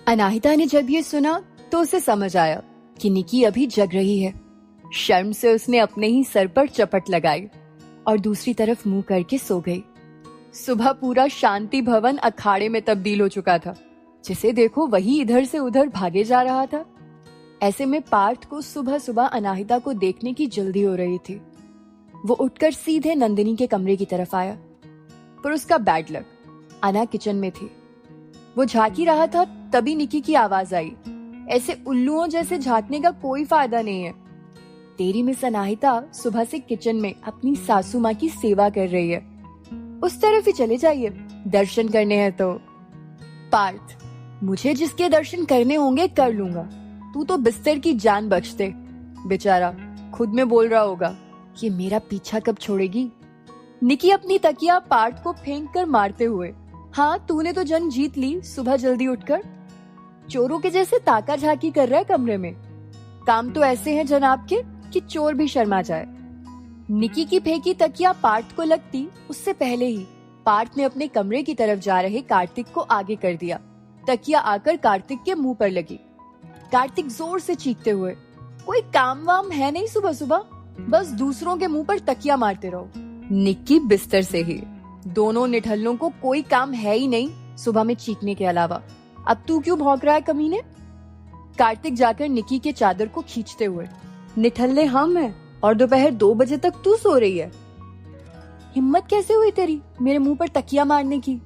अनाहिता ने जब ये सुना तो उसे समझ आया कि निकी अभी जग रही है। शर्म से उसने अपने ही सर पर चपट लगाई और दूसरी तरफ मुंह करके सो गई। सुबह पूरा शांति भवन अखाड़े में तब्दील हो चुका था। जिसे देखो वही इधर से उधर भागे जा रहा था। ऐसे में पार्थ को सुबह सुबह अनाहिता को देखने की जल्दी हो रही थी। वो उठकर सीधे नंदिनी के कमरे की तरफ आया, पर उसका बैड लक, अना किचन में थी। वो झांक ही रहा था, तभी निकी की आवाज आई, ऐसे उल्लुओं जैसे झांकने का कोई फायदा नहीं है। तेरी मिस अनाहिता सुबह से किचन में अपनी सासू माँ की सेवा कर रही है, उस तरफ ही चले जाइए, दर्शन करने हैं तो। पार्थ, मुझे जिसके दर्शन करने होंगे कर लूंगा, तू तो बिस्तर की जान बख्श दे। बेचारा खुद में बोल रहा होगा कि मेरा पीछा कब छोड़ेगी। निकी अपनी तकिया पार्थ को फेंक कर मारते हुए, हाँ तूने तो जंग जीत ली, सुबह जल्दी उठकर चोरों के जैसे ताका झाकी कर रहा है कमरे में। काम तो ऐसे हैं जनाब के कि चोर भी शर्मा जाए। निकी की फेंकी तकिया पार्थ को लगती उससे पहले ही पार्थ ने अपने कमरे की तरफ जा रहे कार्तिक को आगे कर दिया। तकिया आकर कार्तिक के मुंह पर लगी। कार्तिक जोर से चीखते हुए, कोई काम वाम है नहीं सुबह सुबह, बस दूसरों के मुंह पर तकिया मारते रहो। निक्की बिस्तर से ही, दोनों निठल्लों को कोई काम है ही नहीं सुबह में चीखने के अलावा। अब तू क्यों भौंक रहा है कमीने? कार्तिक जाकर निक्की के चादर को खींचते हुए, निठल्ले हम हैं और दोपहर 2 बजे तक तू सो रही है। हिम्मत कैसे हुई तेरी मेरे मुंह पर तकिया मारने की?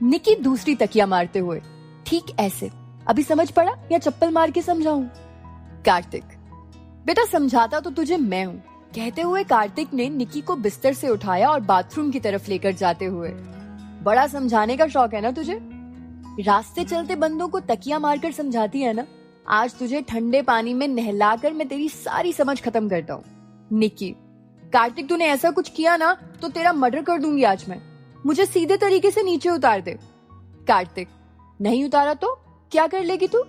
निक्की दूसरी तकिया मारते हुए, ठीक ऐसे, अभी समझ पड़ा या चप्पल मार के समझाऊं? कार्तिक, बेटा समझाता तो तुझे मैं हूँ, कहते हुए कार्तिक ने निक्की को बिस्तर से उठाया और बाथरूम की तरफ लेकर जाते हुए, बड़ा समझाने का शौक है ना तुझे? रास्ते चलते बंदों को तकिया मारकर समझाती है ना? आज तुझे ठंडे पानी में नहलाकर मैं तेरी सारी समझ खत्म करता हूँ। निक्की, कार्तिक तूने ऐसा कुछ किया ना तो तेरा मर्डर कर दूंगी आज मैं। मुझे सीधे तरीके से नीचे उतार दे। कार्तिक, नहीं उतारा तो क्या कर लेगी तू?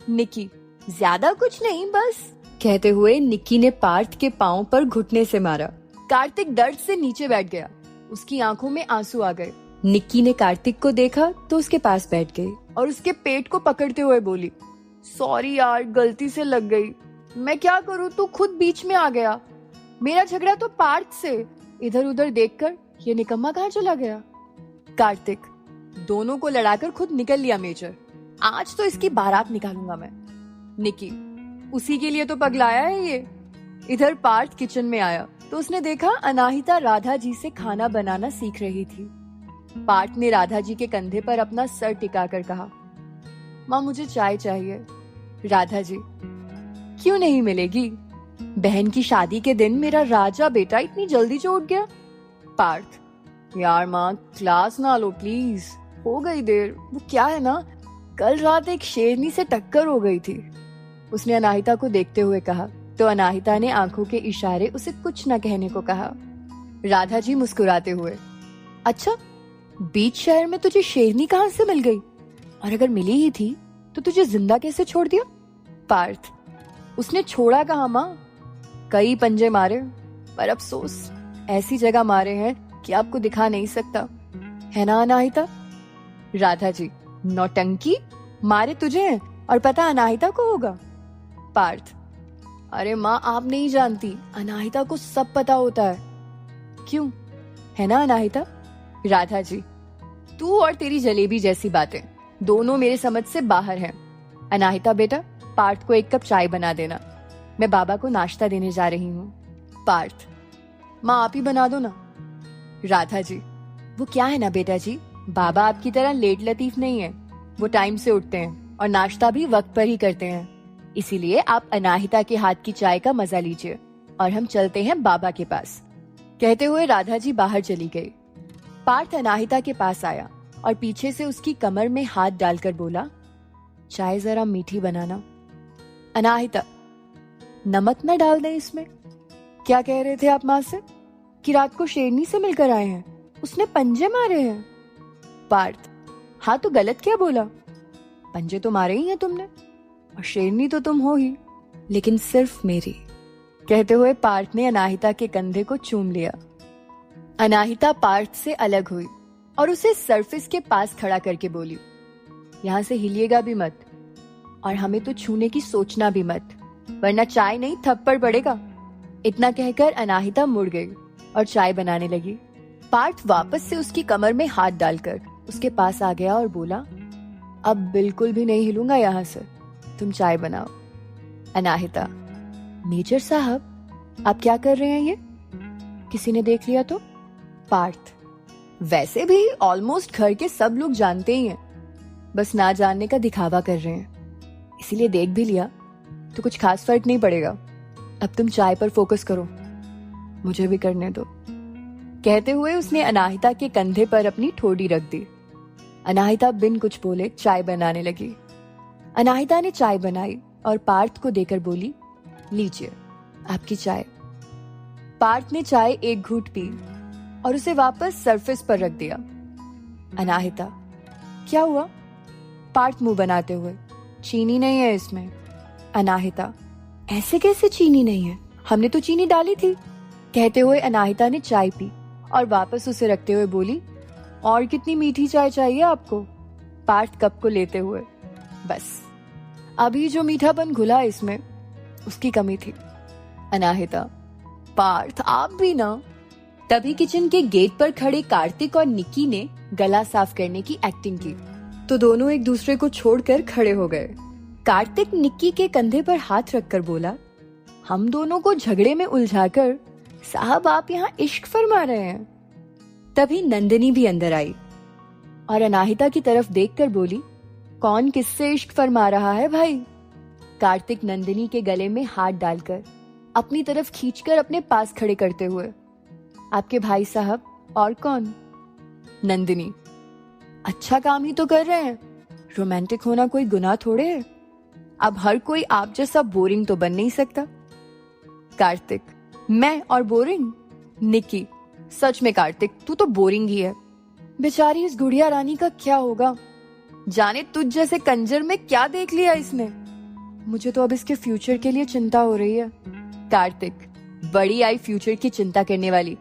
निक्की, ज्यादा कुछ नहीं बस, कहते हुए निक्की ने पार्थ के पांव पर घुटने से मारा। कार्तिक दर्द से नीचे बैठ गया, उसकी आंखों में आंसू आ गए। निक्की ने कार्तिक को देखा तो उसके पास बैठ गई और उसके पेट को पकड़ते हुए बोली, सॉरी यार, गलती से लग गई, मैं क्या करूँ, तू खुद बीच में आ गया। मेरा झगड़ा तो पार्थ से। इधर उधर देखकर ये निकम्मा कहाँ चला गया? कार्तिक, दोनों को लड़ाकर खुद निकल लिया मेजर, आज तो इसकी बारात निकालूंगा मैं। निक्की, उसी के लिए तो पगलाया है ये। इधर पार्थ किचन में आया तो उसने देखा अनाहिता राधा जी से खाना बनाना सीख रही थी। पार्थ ने राधा जी के कंधे पर अपना सर टिकाकर कहा, माँ मुझे चाय चाहिए। राधा जी, क्यों नहीं मिलेगी? बहन की शादी के दिन मेरा राजा बेटा इतनी जल्दी जो उठ गया। पार्थ, यार माँ क्लास ना लो प्लीज, हो गई देर। वो क्या है ना, कल रात एक शेरनी से टक्कर हो गई थी। उसने अनाहिता को देखते हुए कहा तो अनाहिता ने आंखों के इशारे उसे कुछ न कहने को कहा। राधा जी मुस्कुराते हुए, अच्छा बीच शहर में तुझे शेरनी कहाँ से मिल गई? और अगर मिली ही थी तो तुझे जिंदा कैसे छोड़ दिया? पार्थ, उसने छोड़ा कहाँ माँ, कई पंजे मारे, पर अफसोस ऐसी जगह मारे हैं कि आपको दिखा नहीं सकता, है ना अनाहिता? राधा जी, नौटंकी, मारे तुझे हैं और पता अनाहिता को होगा? पार्थ, अरे माँ आप नहीं जानती, अनाहिता को सब पता होता है। क्यों, है ना अनाहिता? राधा जी, तू और तेरी जलेबी जैसी बातें दोनों मेरे समझ से बाहर हैं। अनाहिता बेटा, पार्थ को 1 कप चाय बना देना, मैं बाबा को नाश्ता देने जा रही हूँ। पार्थ, माँ आप ही बना दो ना। राधा जी, वो क्या है ना बेटा जी, बाबा आपकी तरह लेट लतीफ नहीं है, वो टाइम से उठते हैं और नाश्ता भी वक्त पर ही करते हैं, इसीलिए आप अनाहिता के हाथ की चाय का मजा लीजिए और हम चलते हैं बाबा के पास। कहते हुए राधा जी बाहर चली गई। पार्थ अनाहिता के पास आया और पीछे से उसकी कमर में हाथ डालकर बोला, चाय जरा मीठी बनाना। अनाहिता, नमक न डाल दें इसमें? क्या कह रहे थे आप माँ से? कि रात को शेरनी से मिलकर आए हैं, उसने पंजे मारे हैं। पार्थ, हाँ तो गलत क्या बोला? पंजे तो मारे ही हैं तुमने और शेरनी तो तुम हो ही, लेकिन सिर्फ मेरी। कहते हुए पार्थ ने अनाहिता के कंधे को चूम लिया। अनाहिता पार्थ से अलग हुई और उसे सरफेस के पास खड़ा करके बोली, यहाँ से हिलिएगा भी मत, और हमें तो छूने की सोचना भी मत, वरना चाय नहीं थप्पड़ पड़ेगा। इतना कहकर अनाहिता मुड़ गई और चाय बनाने लगी। पार्थ वापस से उसकी कमर में हाथ डालकर उसके पास आ गया और बोला, अब बिल्कुल भी नहीं हिलूंगा यहाँ से, तुम चाय बनाओ। अनाहिता, मेजर साहब आप क्या कर रहे हैं ये? किसी ने देख लिया तो? पार्थ, वैसे भी ऑलमोस्ट घर के सब लोग जानते ही हैं, बस ना जानने का दिखावा कर रहे हैं, इसीलिए देख भी लिया तो कुछ खास फर्क नहीं पड़ेगा। अब तुम चाय पर फोकस करो, मुझे भी करने दो। कहते हुए उसने अनाहिता के कंधे पर अपनी ठोडी रख दी। अनाहिता बिन कुछ बोले चाय बनाने लगी। अनाहिता ने चाय बनाई और पार्थ को देकर बोली, लीजिए आपकी चाय। पार्थ ने चाय एक घूंट पी और उसे वापस सरफेस पर रख दिया। अनाहिता, क्या हुआ? पार्थ मुंह बनाते हुए, चीनी नहीं है इसमें। अनाहिता, ऐसे कैसे चीनी नहीं है, हमने तो चीनी डाली थी। कहते हुए अनाहिता ने चाय पी और वापस उसे रखते हुए बोली, और कितनी मीठी चाय चाहिए आपको? पार्थ कप को लेते हुए, बस अभी जो मीठापन घुला इसमें उसकी कमी थी। अनाहिता, पार्थ आप भी ना। तभी किचन के गेट पर खड़े कार्तिक और निक्की ने गला साफ करने की एक्टिंग की तो दोनों एक दूसरे को छोड़कर खड़े हो गए। कार्तिक निक्की के कंधे पर हाथ रखकर बोला, हम दोनों को झगड़े में उलझाकर साहब आप यहाँ इश्क फरमा रहे हैं। तभी नंदिनी भी अंदर आई और अनाहिता की तरफ देखकर बोली, कौन किससे इश्क फरमा रहा है भाई? कार्तिक नंदिनी के गले में हाथ डालकर अपनी तरफ खींचकर अपने पास खड़े करते हुए, आपके भाई साहब, और कौन? नंदिनी, अच्छा काम ही तो कर रहे हैं, रोमांटिक होना कोई गुनाह थोड़े है। अब हर कोई आप जैसा बोरिंग तो बन नहीं सकता। कार्तिक, मैं और बोरिंग? निक्की, सच में कार्तिक तू तो बोरिंग ही है। बेचारी इस गुड़िया रानी का क्या होगा, जाने तुझ जैसे कंजर में क्या देख लिया इसने। मुझे तो अब इसके फ्यूचर के लिए चिंता हो रही है। कार्तिक, बड़ी आई फ्यूचर की चिंता करने वाली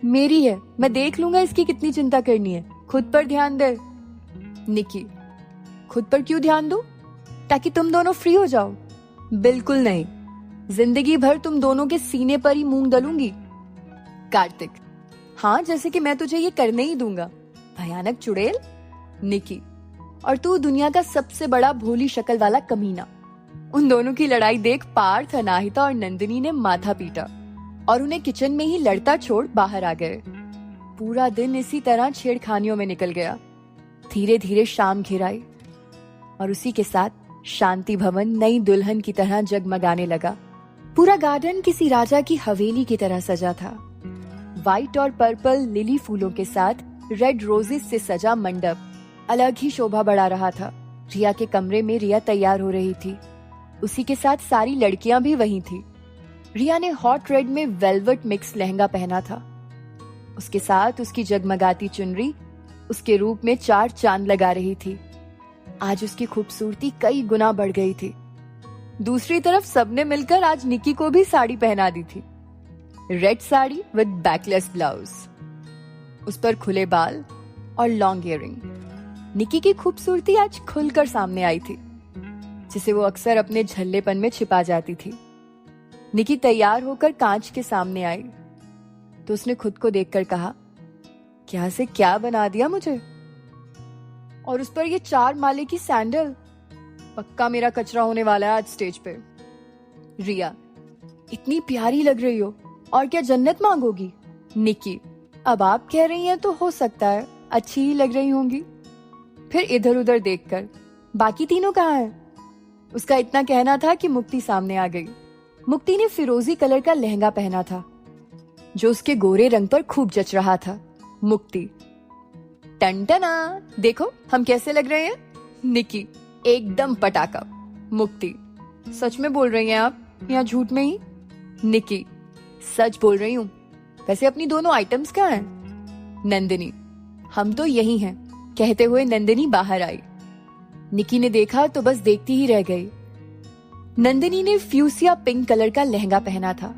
मेरी है, मैं देख लूंगा इसकी कितनी चिंता करनी है, खुद पर ध्यान दे। निक्की, खुद पर क्यों ध्यान दूं? ताकि तुम दोनों फ्री हो जाओ? बिल्कुल नहीं, जिंदगी भर तुम दोनों के सीने पर ही मूंग दलूंगी। कार्तिक, हाँ जैसे कि मैं तुझे ये करने ही दूंगा, भयानक चुड़ैल। निक्की, और तू दुनिया का सबसे बड़ा भोली शक्ल वाला कमीना। उन दोनों की लड़ाई देख पार्थ, अनाहिता और नंदिनी ने माथा पीटा और उन्हें किचन में ही लड़ता छोड़ बाहर आ गए। पूरा दिन इसी तरह छेड़खानियों में निकल गया। धीरे धीरे शाम घिर आई और उसी के साथ शांति भवन नई दुल्हन की तरह जगमगाने लगा। पूरा गार्डन किसी राजा की हवेली की तरह सजा था। व्हाइट और पर्पल लिली फूलों के साथ रेड रोजेस से सजा मंडप अलग ही शोभा बढ़ा रहा था। रिया के कमरे में रिया तैयार हो रही थी, उसी के साथ सारी लड़कियां भी वहीं थी। रिया ने हॉट रेड में वेलवेट मिक्स लहंगा पहना था, उसके साथ उसकी जगमगाती चुनरी उसके रूप में 4 चांद लगा रही थी। आज उसकी खूबसूरती कई गुना बढ़ गई थी। दूसरी तरफ सबने मिलकर आज निक्की को भी साड़ी पहना दी थी, red sari with backless blouse, उस पर खुले बाल और लॉन्ग इयररिंग। निक्की की खूबसूरती आज खुलकर सामने आई थी, जिसे वो अक्सर अपने झल्लेपन में छिपा जाती थी। निक्की तैयार होकर कांच के सामने आई तो उसने खुद को देखकर कहा, क्या से क्या बना दिया मुझे, और उस पर ये 4 माले की सैंडल, पक्का मेरा कचरा होने वाला है आज स्टेज पे। रिया, इतनी प्यारी लग रही हो, और क्या जन्नत मांगोगी? निक्की, अब आप कह रही हैं तो हो सकता है अच्छी ही लग रही होंगी। फिर इधर उधर देखकर, बाकी तीनों कहाँ हैं? उसका इतना कहना था कि मुक्ति सामने आ गई। मुक्ति ने फिरोजी कलर का लहंगा पहना था जो उसके गोरे रंग पर खूब जच रहा था। मुक्ति, टनटना, देखो हम कैसे लग रहे हैं। निक्की, एकदम पटाखा। मुक्ति, सच में बोल रही हैं आप या झूठ में ही? निक्की, सच बोल रही हूँ। वैसे अपनी दोनों आइटम्स कहाँ हैं? नंदिनी, हम तो यही हैं। कहते हुए नंदिनी बाहर आई। निक्की ने देखा तो बस देखती ही रह गई। नंदिनी ने फ्यूसिया पिंक कलर का लहंगा पहना था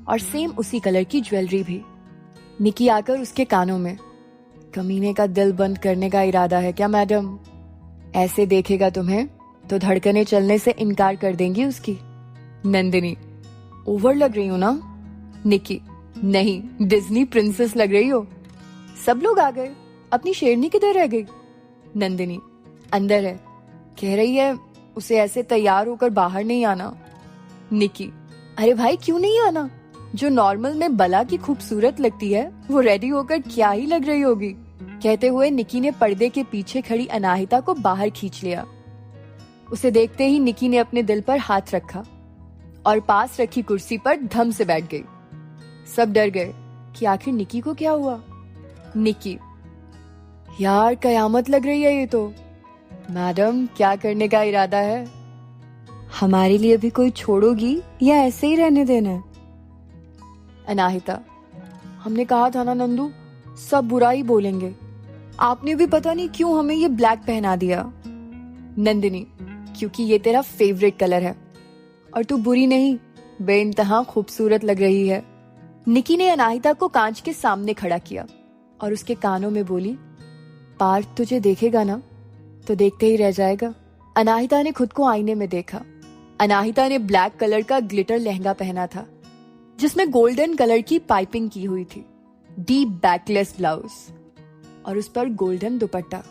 और सेम उसी कलर की ज्वेलरी भी। निक्की आकर उसके कानों में, कमीने का दिल बंद करने का इरादा है क्या मैडम? ऐसे देखेगा तुम्हें तो धड़कने चलने से इनकार कर देंगी उसकी। नंदिनी, ओवर लग रही हो ना। निकी, नहीं, डिज्नी प्रिंसेस लग रही हो। सब लोग आ गए, अपनी शेरनी किधर रह गई। नंदिनी, अंदर है, कह रही है उसे ऐसे तैयार होकर बाहर नहीं आना। निकी, अरे भाई क्यों नहीं आना, जो नॉर्मल में बला की खूबसूरत लगती है वो रेडी होकर क्या ही लग रही होगी। कहते हुए निकी ने पर्दे के पीछे खड़ी अनाहिता को बाहर खींच लिया। उसे देखते ही निकी ने अपने दिल पर हाथ रखा और पास रखी कुर्सी पर धम से बैठ गई। सब डर गए कि आखिर निकी को क्या हुआ। निकी, यार कयामत लग रही है ये तो। मैडम, क्या करने का इरादा है? हमारे लिए भी कोई छोड़ोगी या ऐसे ही रहने देना है? अनाहिता, हमने कहा था ना नंदू, सब बुरा ही बोलेंगे। आपने भी पता नहीं क्यों हमें ये ब्लैक पहना दिया। नंदिनी, क्योंकि ये तेरा फेवरेट कलर है और तू बुरी नहीं, बेइंतहा खूबसूरत लग रही है। निकी ने अनाहिता को कांच के सामने खड़ा किया और उसके कानों में बोली, पार्थ तुझे देखेगा ना तो देखते ही रह जाएगा। अनाहिता ने खुद को आईने में देखा। अनाहिता ने ब्लैक कलर का ग्लिटर लहंगा पहना था जिसमें गोल्डन कलर की पाइपिंग की हुई थी, डीप बैकलेस ब्लाउज और उस पर गोल्डन दुपट्टा,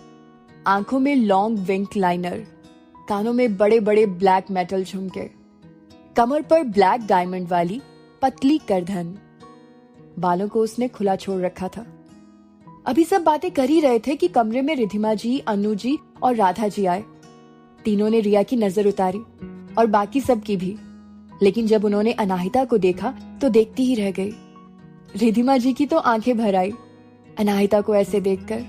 आंखों में लॉन्ग विंक लाइनर, कानों में बड़े बड़े ब्लैक मेटल झुमके, कमर पर ब्लैक डायमंड वाली पतली करधन। बालों को उसने खुला छोड़ रखा था। अभी सब बातें कर ही रहे थे कि कमरे में रिधिमा जी, अनु जी और राधा जी आए। तीनों ने रिया की नजर उतारी और बाकी सब की भी, लेकिन जब उन्होंने अनाहिता को देखा तो देखती ही रह गई। रिधिमा जी की तो आंखें भर आई अनाहिता को ऐसे देखकर।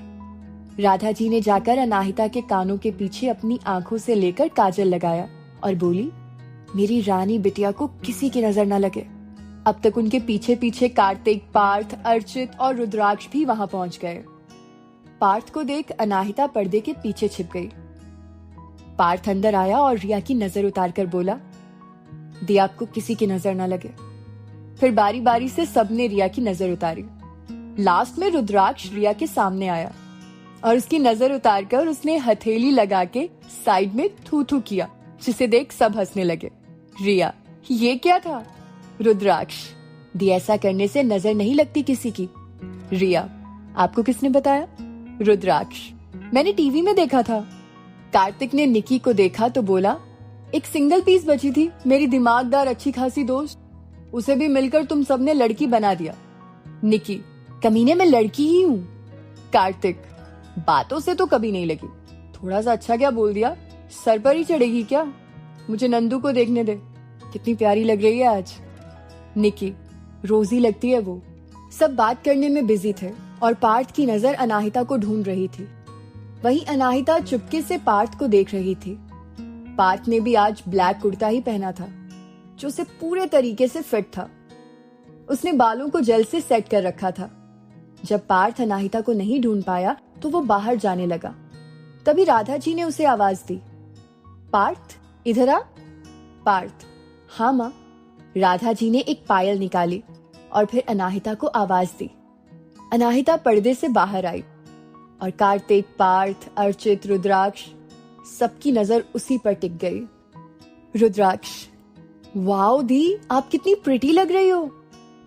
राधा जी ने जाकर अनाहिता के कानों के पीछे अपनी आंखों से लेकर काजल लगाया और बोली, मेरी रानी बिटिया को किसी की नजर न लगे। अब तक उनके पीछे पीछे कार्तिक, पार्थ, अर्चित और रुद्राक्ष भी वहां पहुंच गए। पार्थ को देख अनाहिता पर्दे के पीछे छिप गई। पार्थ अंदर आया और रिया की नजर उतारकर बोला, दी आपको किसी की नजर न लगे। फिर बारी बारी से सबने रिया की नजर उतारी। लास्ट में रुद्राक्ष रिया के सामने आया और उसकी नजर उतारकर उसने हथेली लगा के साइड में थू थू किया, जिसे देख सब हंसने लगे। रिया, ये क्या था? रुद्राक्ष, दी ऐसा करने से नजर नहीं लगती किसी की। रिया, आपको किसने बताया? रुद्राक्ष, मैंने टीवी में देखा था। कार्तिक ने निकी को देखा तो बोला, एक सिंगल पीस बची थी, मेरी दिमागदार अच्छी खासी दोस्त, उसे भी मिलकर तुम सबने लड़की बना दिया। निकी, कमीने में लड़की ही हूँ। कार्तिक, बातों से तो कभी नहीं लगी, थोड़ा सा अच्छा क्या बोल दिया, सर पर ही चढ़ेगी क्या? मुझे नंदू को देखने दे, कितनी प्यारी लग रही है आज। निकी, रोजी लगती है वो। सब बात करने में बिजी थे और पार्थ की नजर अनाहिता को ढूंढ रही थी। वहीं अनाहिता चुपके से पार्थ को देख रही थी। पार्थ ने भी आज ब्लैक कुर्ता ही पहना था जो उसे पूरे तरीके से फिट था। उसने बालों को जेल से सेट कर रखा था। जब पार्थ अनाहिता को नहीं ढूंढ पाया तो वो बाहर जाने लगा। तभी राधा जी ने उसे आवाज दी, पार्थ इधर आ। पार्थ, हाँ माँ। राधा जी ने एक पायल निकाली और फिर अनाहिता को आवाज दी। अनाहिता पर्दे से बाहर आई और कार्तिक, पार्थ, अर्चित, रुद्राक्ष सबकी नजर उसी पर टिक गई। रुद्राक्ष, वाओ दी, आप कितनी प्रिटी लग रही हो,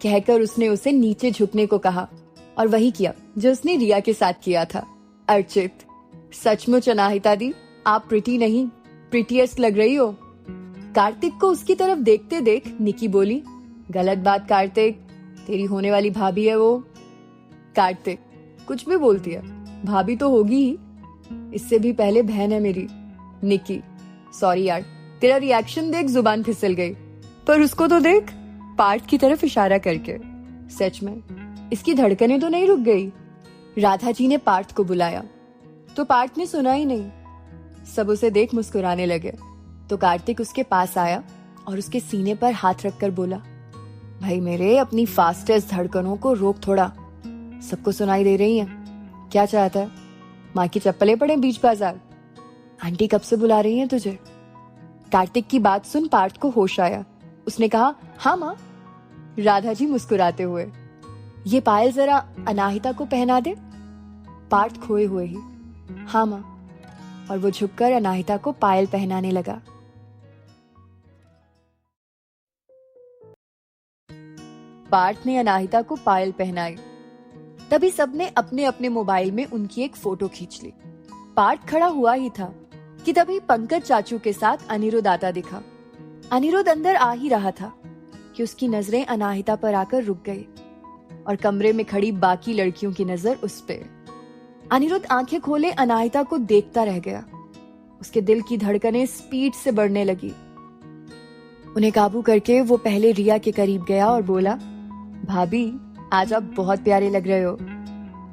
कहकर उसने उसे नीचे झुकने को कहा और वही किया जो उसने रिया के साथ किया था। अर्चित, सचमुच अनाहिता दी, आप प्रिटी नहीं, प्रिटीएस्ट लग रही हो। कार्तिक को उसकी तरफ देखते देख निकी बोली, गलत बात कार्तिक, तेरी होने वाली भाभी है वो। कार्तिक, कुछ भी बोलती है, भाभी तो होगी ही, इससे भी पहले बहन है मेरी। निकी, सॉरी यार, तेरा रिएक्शन देख जुबान फिसल गई, पर उसको तो देख, पार्थ की तरफ इशारा करके। सच में इसकी धड़कनें तो नहीं रुक गई। राधा जी ने पार्थ को बुलाया तो पार्थ ने सुना ही नहीं। सब उसे देख मुस्कुराने लगे तो कार्तिक उसके पास आया और उसके सीने पर हाथ रखकर बोला, भाई मेरे, अपनी फास्टेस्ट धड़कनों को रोक थोड़ा, सबको सुनाई दे रही हैं। क्या चाहता है, माँ की चप्पलें पड़े बीच बाजार? आंटी कब से बुला रही हैं तुझे? कार्तिक की बात सुन पार्थ को होश आया। उसने कहा, हाँ माँ। राधा जी मुस्कुराते हुए, ये पायल जरा अनाहिता को पहना दे। पार्थ खोए हुए ही, हाँ माँ। और वो झुककर अनाहिता को पायल पहनाने लगा। पार्थ ने अनाहिता को पायल पहनाई। तभी सबने अपने अपने मोबाइल में उनकी एक फोटो खींच ली। पार्थ खड़ा हुआ ही था कि तभी पंकज चाचू के साथ अनिरुद्ध आता दिखा। अनिरुद्ध अंदर आ ही रहा था कि उसकी नजरें अनाहिता पर आकर रुक गई और कमरे में खड़ी बाकी लड़कियों की नजर उस पे। अनिरुद्ध आंखें खोले अनाहिता को देखता रह गया। उसके दिल की धड़कनें स्पीड से बढ़ने लगी। उन्हें काबू करके वो पहले रिया के करीब गया और बोला, भाभी आज आप बहुत प्यारे लग रहे हो।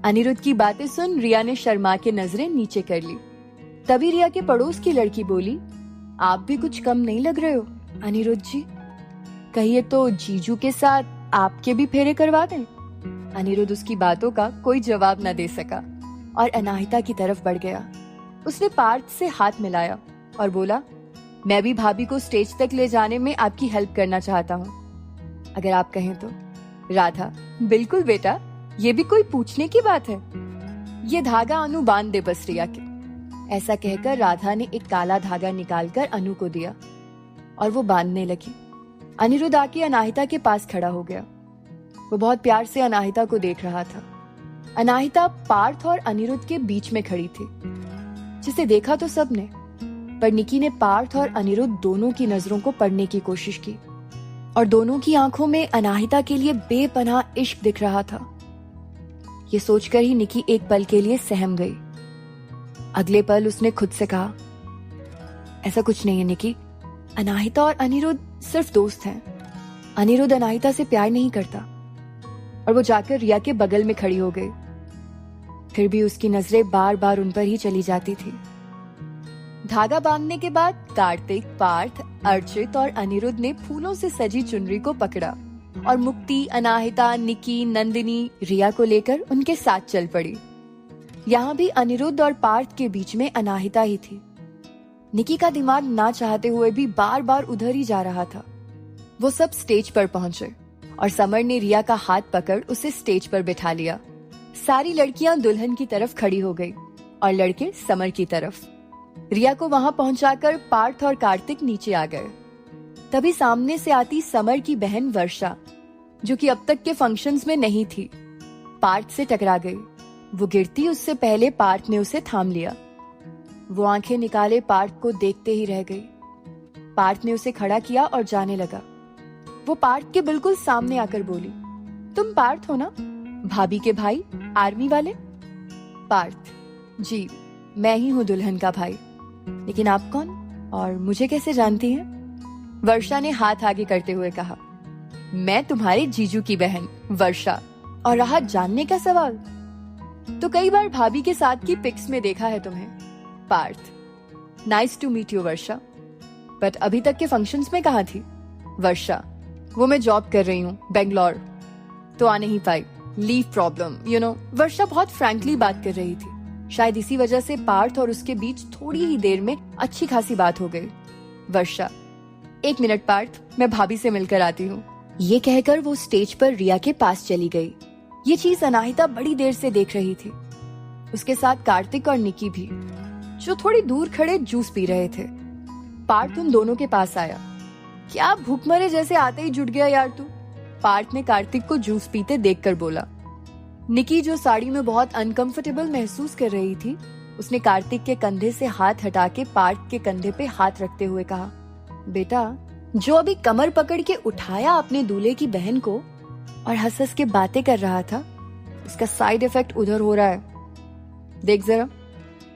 अनिरुद्ध की बातें सुन रिया ने शर्मा के नजरें नीचे कर ली। तभी रिया के पड़ोस की लड़की बोली, आप भी कुछ कम नहीं लग रहे हो अनिरुद्ध जी। कहिए तो जीजू के साथ आपके भी फेरे करवा दें। अनिरुद्ध उसकी बातों का कोई जवाब न दे सका और अनाहिता की तरफ बढ़ गया। उसने पार्थ से हाथ मिलाया और बोला, मैं भी भाभी को स्टेज तक ले जाने में आपकी हेल्प करना चाहता हूँ, अगर आप कहें तो। राधा, बिल्कुल बेटा, ये भी कोई पूछने की बात है। ये धागा अनु बांध दे बस रिया के। ऐसा कहकर राधा ने एक काला धागा निकालकर अनु को दिया और वो बांधने लगी। अनिरुद्ध आके अनाहिता के पास खड़ा हो गया। वो बहुत प्यार से अनाहिता को देख रहा था। अनाहिता पार्थ और अनिरुद्ध के बीच में खड़ी थी, जिसे देखा तो सबने, पर निकी ने पार्थ और अनिरुद्ध दोनों की नजरों को पढ़ने की कोशिश की और दोनों की आंखों में अनाहिता के लिए बेपनाह इश्क दिख रहा था। ये सोचकर ही निकी एक पल के लिए सहम गई। अगले पल उसने खुद से कहा, ऐसा कुछ नहीं है निकी, अनाहिता और अनिरुद्ध सिर्फ दोस्त हैं। अनिरुद्ध अनाहिता से प्यार नहीं करता। और वो जाकर रिया के बगल में खड़ी हो गई। फिर भी उसकी नजरें बार बार उन पर ही चली जाती थी। धागा बांधने के बाद कार्तिक, पार्थ, अर्चित और अनिरुद्ध ने फूलों से सजी चुनरी को पकड़ा और मुक्ति, अनाहिता, निकी, नंदिनी, रिया को लेकर उनके साथ चल पड़ी। यहाँ भी अनिरुद्ध और पार्थ के बीच में अनाहिता ही थी। निकी का दिमाग ना चाहते हुए भी बार बार उधर ही जा रहा था। वो सब स्टेज पर पहुंचे और समर ने रिया का हाथ पकड़ उसे स्टेज पर बिठा लिया। सारी लड़कियां दुल्हन की तरफ खड़ी हो गई और लड़के समर की तरफ। रिया को वहां पहुंचाकर पार्थ और कार्तिक नीचे आ गए। तभी सामने से आती समर की बहन वर्षा, जो कि अब तक के फंक्शंस में नहीं थी, पार्थ से टकरा गई। वो गिरती उससे पहले पार्थ ने उसे थाम लिया। वो आंखें निकाले पार्थ को देखते ही रह गई। पार्थ ने उसे खड़ा किया और जाने लगा। वो पार्थ के बिल्कुल सामने आकर बोली, तुम पार्थ हो ना, भाभी के भाई, आर्मी वाले? पार्थ, जी मैं ही हूँ दुल्हन का भाई। लेकिन आप कौन और मुझे कैसे जानती हैं? वर्षा ने हाथ आगे करते हुए कहा, मैं तुम्हारे जीजू की बहन वर्षा। और रहा जानने का सवाल, तो कई बार भाभी के साथ की पिक्स में देखा है तुम्हें। Parth, nice to meet you Varsha, but अभी तक के फंक्शंस में कहाँ थी? वर्षा, वो मैं जॉब कर रही हूँ बेंगलोर, तो आ नहीं पाई, लीव प्रॉब्लम यू नो। वर्षा बहुत फ्रैंकली बात कर रही थी। शायद इसी वजह से पार्थ और उसके बीच थोड़ी ही देर में अच्छी खासी बात हो गई। वर्षा, एक मिनट पार्थ, मैं भाभी से मिलकर आती हूँ। ये कहकर वो स्टेज पर रिया के पास चली गई। ये चीज अनाहिता बड़ी देर से देख रही थी, उसके साथ कार्तिक और निकी भी, जो थोड़ी दूर खड़े जूस पी रहे थे। पार्थ उन दोनों के पास आया। क्या भूखमरे जैसे आते ही जुट गया यार तू? पार्थ ने कार्तिक को जूस पीते देखकर बोला। निकी, जो साड़ी में बहुत अनकंफर्टेबल महसूस कर रही थी, उसने कार्तिक के कंधे से हाथ हटा के पार्थ के कंधे पे हाथ रखते हुए कहा, बेटा, जो अभी कमर पकड़ के उठाया अपने दूल्हे की बहन को और हंस हंस के बातें कर रहा था, उसका साइड इफेक्ट उधर हो रहा है, देख जरा।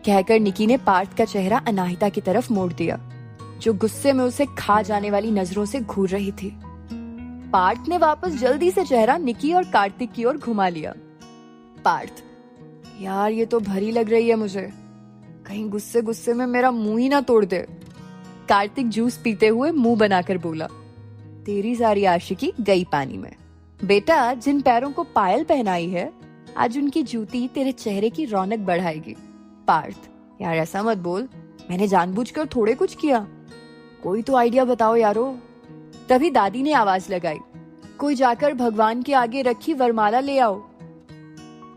कहकर निकी ने पार्थ का चेहरा अनाहिता की तरफ मोड़ दिया, जो गुस्से में उसे खा जाने वाली नजरों से घूर रही थी। पार्थ ने वापस जल्दी से चेहरा निकी और कार्तिक की ओर घुमा लिया। पार्थ, यार ये तो भरी लग रही है मुझे, कहीं गुस्से गुस्से में मेरा मुंह ही ना तोड़ दे। कार्तिक जूस पीते हुए मुंह बनाकर बोला, तेरी सारी आशिकी गई पानी में। बेटा, जिन पैरों को पायल पहनाई है, आज उनकी जूती तेरे चेहरे की रौनक बढ़ाएगी। पार्थ, यार ऐसा मत बोल, मैंने जानबूझकर थोड़े कुछ किया, कोई तो आइडिया बताओ यारो। तभी दादी ने आवाज लगाई, कोई जाकर भगवान के आगे रखी वरमाला ले आओ।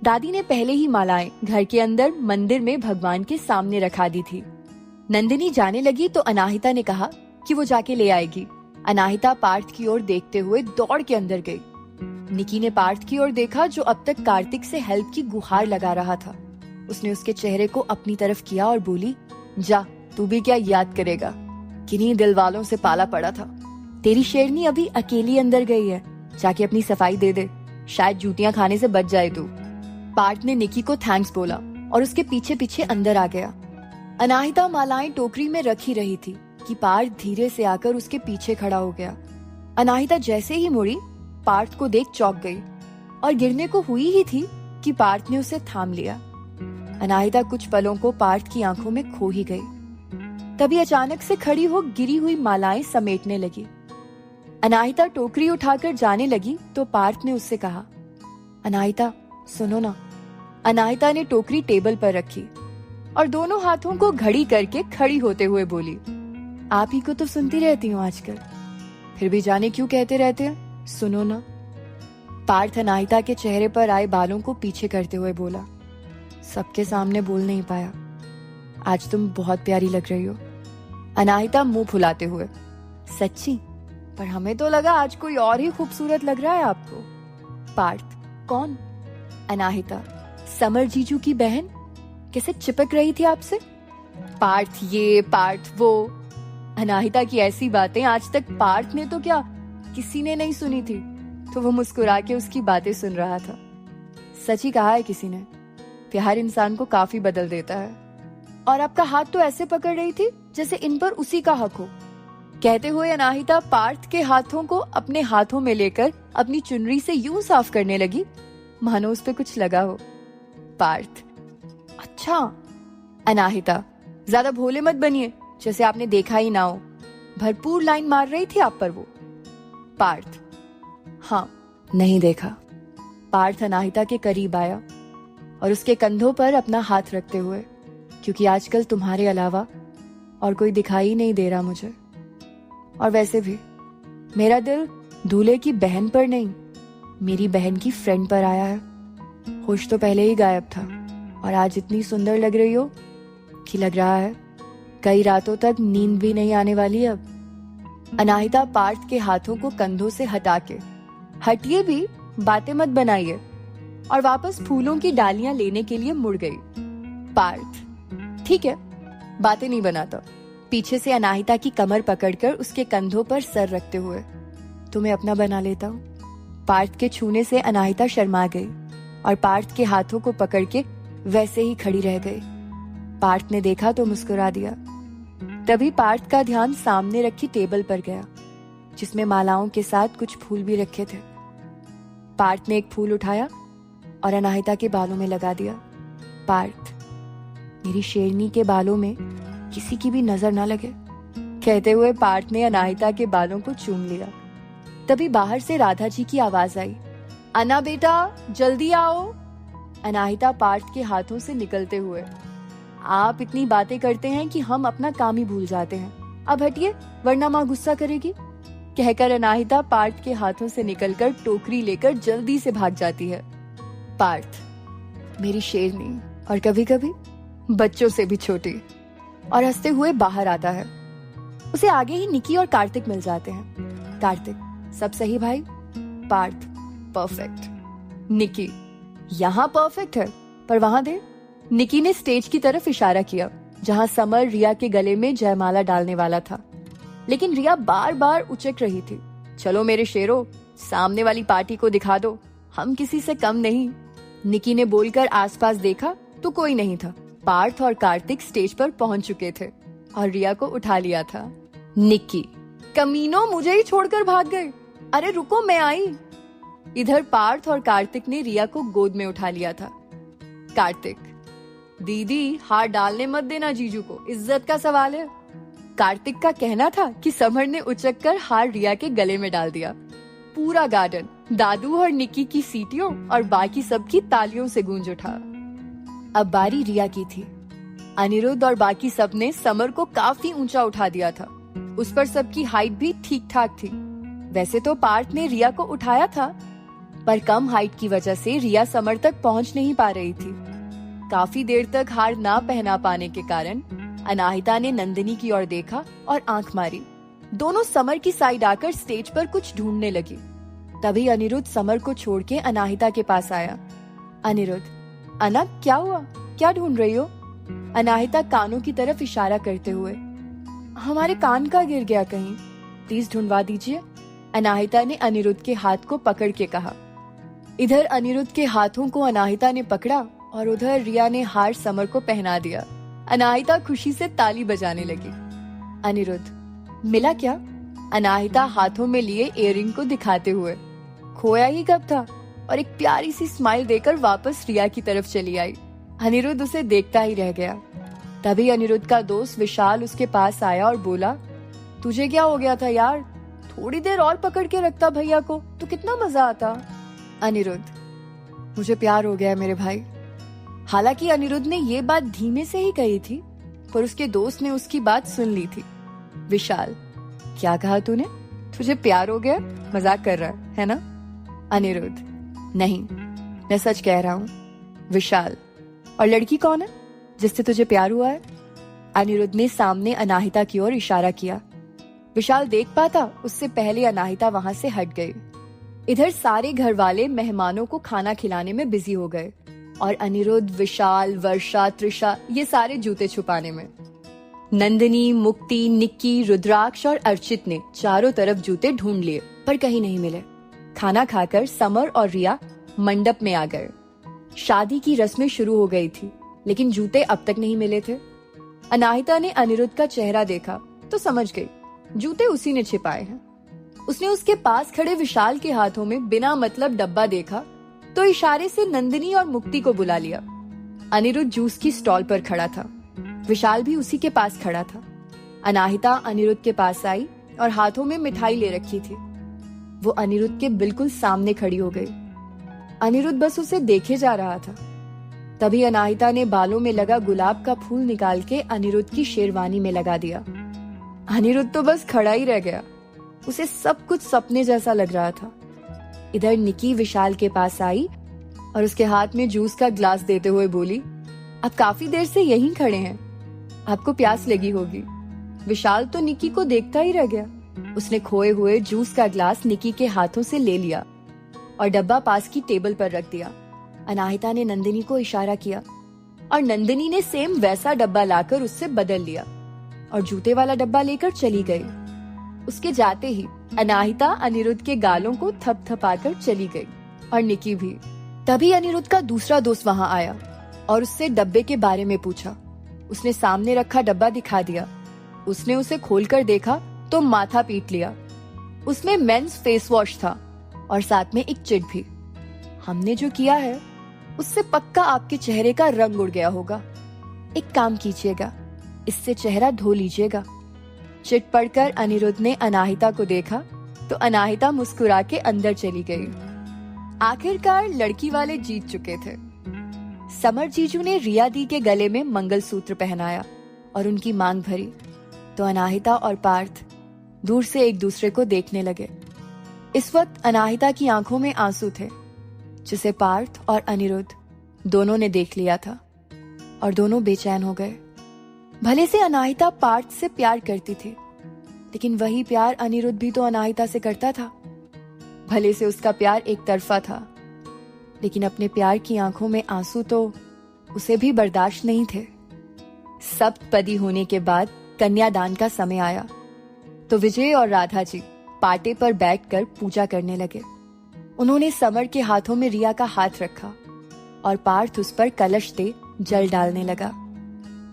दादी ने पहले ही मालाएं घर के अंदर मंदिर में भगवान के सामने रखा दी थी। नंदिनी जाने लगी तो अनाहिता ने कहा कि वो जाके ले आएगी। अनाहिता पार्थ की ओर देखते हुए दौड़ के अंदर गई। निकी ने पार्थ की ओर देखा जो अब तक कार्तिक से हेल्प की गुहार लगा रहा था। उसने उसके चेहरे को अपनी तरफ किया और बोली, जा, तू भी क्या याद करेगा, किन्हीं दिल वालों से पाला पड़ा था। तेरी शेरनी अभी अकेली अंदर गई है, जाके अपनी सफाई दे दे, शायद जूतियां खाने से बच जाए तू। पार्थ ने निकी को थैंक्स बोला और उसके पीछे पीछे अंदर आ गया। अनाहिता मालाएं टोकरी में रखी रही थी कि पार्थ धीरे से आकर उसके पीछे खड़ा हो गया। अनाहिता जैसे ही मुड़ी, पार्थ को देख चौंक गई और गिरने को हुई ही थी कि पार्थ ने उसे थाम लिया। अनाहिता कुछ पलों को पार्थ की आंखों में खो ही गई। तभी अचानक से खड़ी हो गिरी हुई मालाएं समेटने लगी। अनाहिता टोकरी उठाकर जाने लगी तो पार्थ ने उससे कहा, अनाहिता सुनो ना। अनाहिता ने टोकरी टेबल पर रखी और दोनों हाथों को घड़ी करके खड़ी होते हुए बोली, आप ही को तो सुनती रहती हूँ आजकल, फिर भी जाने क्यों कहते रहते हैं, सुनो ना। पार्थ अनाहिता के चेहरे पर आए बालों को पीछे करते हुए बोला, सबके सामने बोल नहीं पाया, आज तुम बहुत प्यारी लग रही हो। अनाहिता मुंह फुलाते हुए, सच्ची? पर हमें तो लगा आज कोई और ही खूबसूरत लग रहा है आपको। पार्थ, कौन? अनाहिता, समर जीजू की बहन, कैसे चिपक रही थी आपसे। पार्थ ये, पार्थ वो। अनाहिता की ऐसी बातें आज तक पार्थ ने तो क्या किसी ने नहीं सुनी थी, तो वो मुस्कुरा के उसकी बातें सुन रहा था। सच ही कहा है किसी ने, प्यार इंसान को काफी बदल देता है। और आपका हाथ तो ऐसे पकड़ रही थी जैसे इन पर उसी का हक हो। कहते हुए अनाहिता पार्थ के हाथों को अपने हाथों में लेकर अपनी चुनरी से यूं साफ करने लगी मानो उस पे कुछ लगा हो। पार्थ, अच्छा। अनाहिता, ज्यादा भोले मत बनिए, जैसे आपने देखा ही ना हो। भरपूर लाइन मार रही थी आप पर वो। पार्थ, हाँ, नहीं देखा। पार्थ अनाहिता के करीब आया और उसके कंधों पर अपना हाथ रखते हुए, क्योंकि आजकल तुम्हारे अलावा और कोई दिखाई नहीं दे रहा मुझे। और वैसे भी मेरा दिल दूल्हे की बहन पर नहीं, मेरी बहन की फ्रेंड पर आया है। होश तो पहले ही गायब था और आज इतनी सुंदर लग रही हो कि लग रहा है कई रातों तक नींद भी नहीं आने वाली अब। अनाहिता पार्थ के हाथों को कंधों से हटा के, हटिए भी, बातें मत बनाइए, और वापस फूलों की डालियां लेने के लिए मुड़ गई। पार्थ, ठीक है, बातें नहीं बनाता। पीछे से अनाहिता की कमर पकड़कर उसके कंधों पर सर रखते हुए, तुम्हें अपना बना लेता हूँ। पार्थ के छूने से अनाहिता शर्मा गई और पार्थ के हाथों को पकड़ के वैसे ही खड़ी रह गई। पार्थ ने देखा तो मुस्कुरा दिया। तभी पार्थ का ध्यान सामने रखी टेबल पर गया, जिसमें मालाओं के साथ कुछ फूल भी रखे थे। पार्थ ने एक फूल उठाया और अनाहिता के बालों में लगा दिया। पार्थ, मेरी शेरनी के बालों में किसी की भी नजर ना लगे, कहते हुए पार्थ ने अनाहिता के बालों को चूम लिया। तभी बाहर से राधा जी की आवाज आई, अना बेटा जल्दी आओ। अनाहिता पार्थ के हाथों से निकलते हुए, आप इतनी बातें करते हैं कि हम अपना काम ही भूल जाते हैं, अब हटिए वरना माँ गुस्सा करेगी, कहकर अनाहिता पार्थ के हाथों से निकलकर टोकरी लेकर जल्दी से भाग जाती है। पार्थ, मेरी शेरनी, और कभी कभी बच्चों से भी छोटी, और हंसते हुए बाहर आता है। उसे आगे ही निकी और कार्तिक मिल जाते हैं। कार्तिक, सब सही भाई? पार्थ, परफेक्ट। निकी, यहाँ परफेक्ट है, पर वहां दे। निकी ने स्टेज की तरफ इशारा किया, जहां समर रिया के गले में जयमाला डालने वाला था, लेकिन रिया बार बार उचक रही थी। चलो मेरे शेरों, सामने वाली पार्टी को दिखा दो, हम किसी से कम नहीं। निकी ने बोलकर आसपास देखा तो कोई नहीं था। पार्थ और कार्तिक स्टेज पर पहुंच चुके थे और रिया को उठा लिया था। निकी, कमीनों, मुझे ही छोड़कर भाग गए। अरे रुको, मैं आई। इधर पार्थ और कार्तिक ने रिया को गोद में उठा लिया था। कार्तिक, दीदी हाथ डालने मत देना जीजू को, इज्जत का सवाल है। कार्तिक का कहना था कि समर ने उचककर हार रिया के गले में डाल दिया। पूरा गार्डन दादू और निकी की सीटियों और बाकी सबकी तालियों से गूंज उठा। अब बारी रिया की थी। अनिरुद्ध और बाकी सब ने समर को काफी ऊंचा उठा दिया था। उस पर सबकी हाइट भी ठीक ठाक थी। वैसे तो पार्थ ने रिया को उठाया था, पर कम हाइट की वजह से रिया समर तक पहुंच नहीं पा रही थी। काफी देर तक हार ना पहना पाने के कारण अनाहिता ने नंदिनी की ओर देखा और आंख मारी। दोनों समर की साइड आकर स्टेज पर कुछ ढूंढने लगी। तभी अनिरुद्ध समर को छोड़ के अनाहिता के पास आया। अनिरुद्ध, अना क्या हुआ, क्या ढूंढ रही हो? अनाहिता कानों की तरफ इशारा करते हुए। हमारे कान का गिर गया कहीं, प्लीज ढूंढवा दीजिए, अनाहिता ने अनिरुद्ध के हाथ को पकड़ के कहा। इधर अनिरुद्ध के हाथों को अनाहिता ने पकड़ा और उधर रिया ने हार समर को पहना दिया। अनाहिता खुशी से ताली बजाने लगी। अनिरुद्ध, मिला क्या? अनाहिता हाथों में लिए इयररिंग को दिखाते हुए। खोया ही कब था, और एक प्यारी सी स्माइल देकर वापस रिया की तरफ चली आई। अनिरुद्ध उसे देखता ही रह गया। तभी अनिरुद्ध का दोस्त विशाल उसके पास आया और बोला, तुझे क्या हो गया था यार? थोड़ी देर और पकड़ के रखता भैया को तो कितना मजा आता। अनिरुद्ध, मुझे प्यार हो गया है मेरे भाई। हालांकि अनिरुद्ध ने ये बात धीमे से ही कही थी, पर उसके दोस्त ने उसकी बात सुन ली थी। विशाल, क्या कहा तूने? तुझे प्यार हो गया? मजाक कर रहा है ना? अनिरुद्ध, नहीं, मैं सच कह रहा हूँ। विशाल, और लड़की कौन है जिससे तुझे प्यार हुआ है? अनिरुद्ध ने सामने अनाहिता की ओर इशारा किया। विशाल देख पाता उससे पहले अनाहिता वहां से हट गई। इधर सारे घर वाले मेहमानों को खाना खिलाने में बिजी हो गए और अनिरुद्ध, विशाल, वर्षा, त्रिशा ये सारे जूते छुपाने में। नंदिनी, मुक्ति, निक्की, रुद्राक्ष और अर्चित ने चारों तरफ जूते ढूंढ लिए पर कहीं नहीं मिले। खाना खाकर समर और रिया मंडप में आ गए। शादी की रस्में शुरू हो गई थी, लेकिन जूते अब तक नहीं मिले थे। अनाहिता ने अनिरुद्ध का चेहरा देखा तो समझ गई जूते उसी ने छिपाए हैं। उसने उसके पास खड़े विशाल के हाथों में बिना मतलब डब्बा देखा तो इशारे से नंदिनी और मुक्ति को बुला लिया। अनिरुद्ध जूस की स्टॉल पर खड़ा था। विशाल भी उसी के पास खड़ा था। अनाहिता अनिरुद्ध के पास आई और हाथों में मिठाई ले रखी थी। वो अनिरुद्ध के बिल्कुल सामने खड़ी हो गई। अनिरुद्ध बस उसे देखे जा रहा था। तभी अनाहिता ने बालों में लगा गुलाब का फूल निकाल के अनिरुद्ध की शेरवानी में लगा दिया। अनिरुद्ध तो बस खड़ा ही रह गया। उसे सब कुछ सपने जैसा लग रहा था। इधर निक्की विशाल के पास आई और उसके हाथ में जूस का ग्लास देते हुए बोली, आप काफी देर से यहीं खड़े हैं, आपको प्यास लगी होगी। विशाल तो निक्की को देखता ही रह गया। उसने खोए हुए जूस का ग्लास निक्की के हाथों से ले लिया और डब्बा पास की टेबल पर रख दिया। अनाहिता ने नंदिनी को इशारा किया और नंदिनी ने सेम वैसा डब्बा लाकर उससे बदल लिया और जूते वाला डब्बा लेकर चली गई। उसके जाते ही अनाहिता अनिरुद्ध के गालों को थपथपाकर चली गई और निक्की भी। तभी अनिरुद्ध का दूसरा दोस्त वहां आया और उससे डब्बे के बारे में पूछा। उसने सामने रखा डब्बा दिखा दिया। उसने उसे खोलकर देखा तो माथा पीट लिया। उसमें मेंस फेस वॉश था और साथ में एक चिट भी। हमने जो किया है उससे पक्का आपके चेहरे का रंग उड़ गया होगा। एक काम कीजिएगा, इससे चेहरा धो लीजिएगा। चिट पढ़कर अनिरुद्ध ने अनाहिता को देखा तो अनाहिता मुस्कुरा के अंदर चली गई। आखिरकार लड़की वाले जीत चुके थे। समर जीजू ने रिया दी के गले में मंगलसूत्र पहनाया और उनकी मांग भरी तो अनाहिता और पार्थ दूर से एक दूसरे को देखने लगे। इस वक्त अनाहिता की आंखों में आंसू थे, जिसे पार्थ और अनिरुद्ध दोनों ने देख लिया था और दोनों बेचैन हो गए। भले से अनाहिता पार्थ से प्यार करती थी, लेकिन वही प्यार अनिरुद्ध भी तो अनाहिता से करता था। भले से उसका प्यार एक तरफा था, लेकिन अपने प्यार की आंखों में आंसू तो उसे भी बर्दाश्त नहीं थे। सप्तपदी होने के बाद कन्यादान का समय आया तो विजय और राधा जी पाटे पर बैठकर पूजा करने लगे। उन्होंने समर के हाथों में रिया का हाथ रखा और पार्थ उस पर कलश दे जल डालने लगा।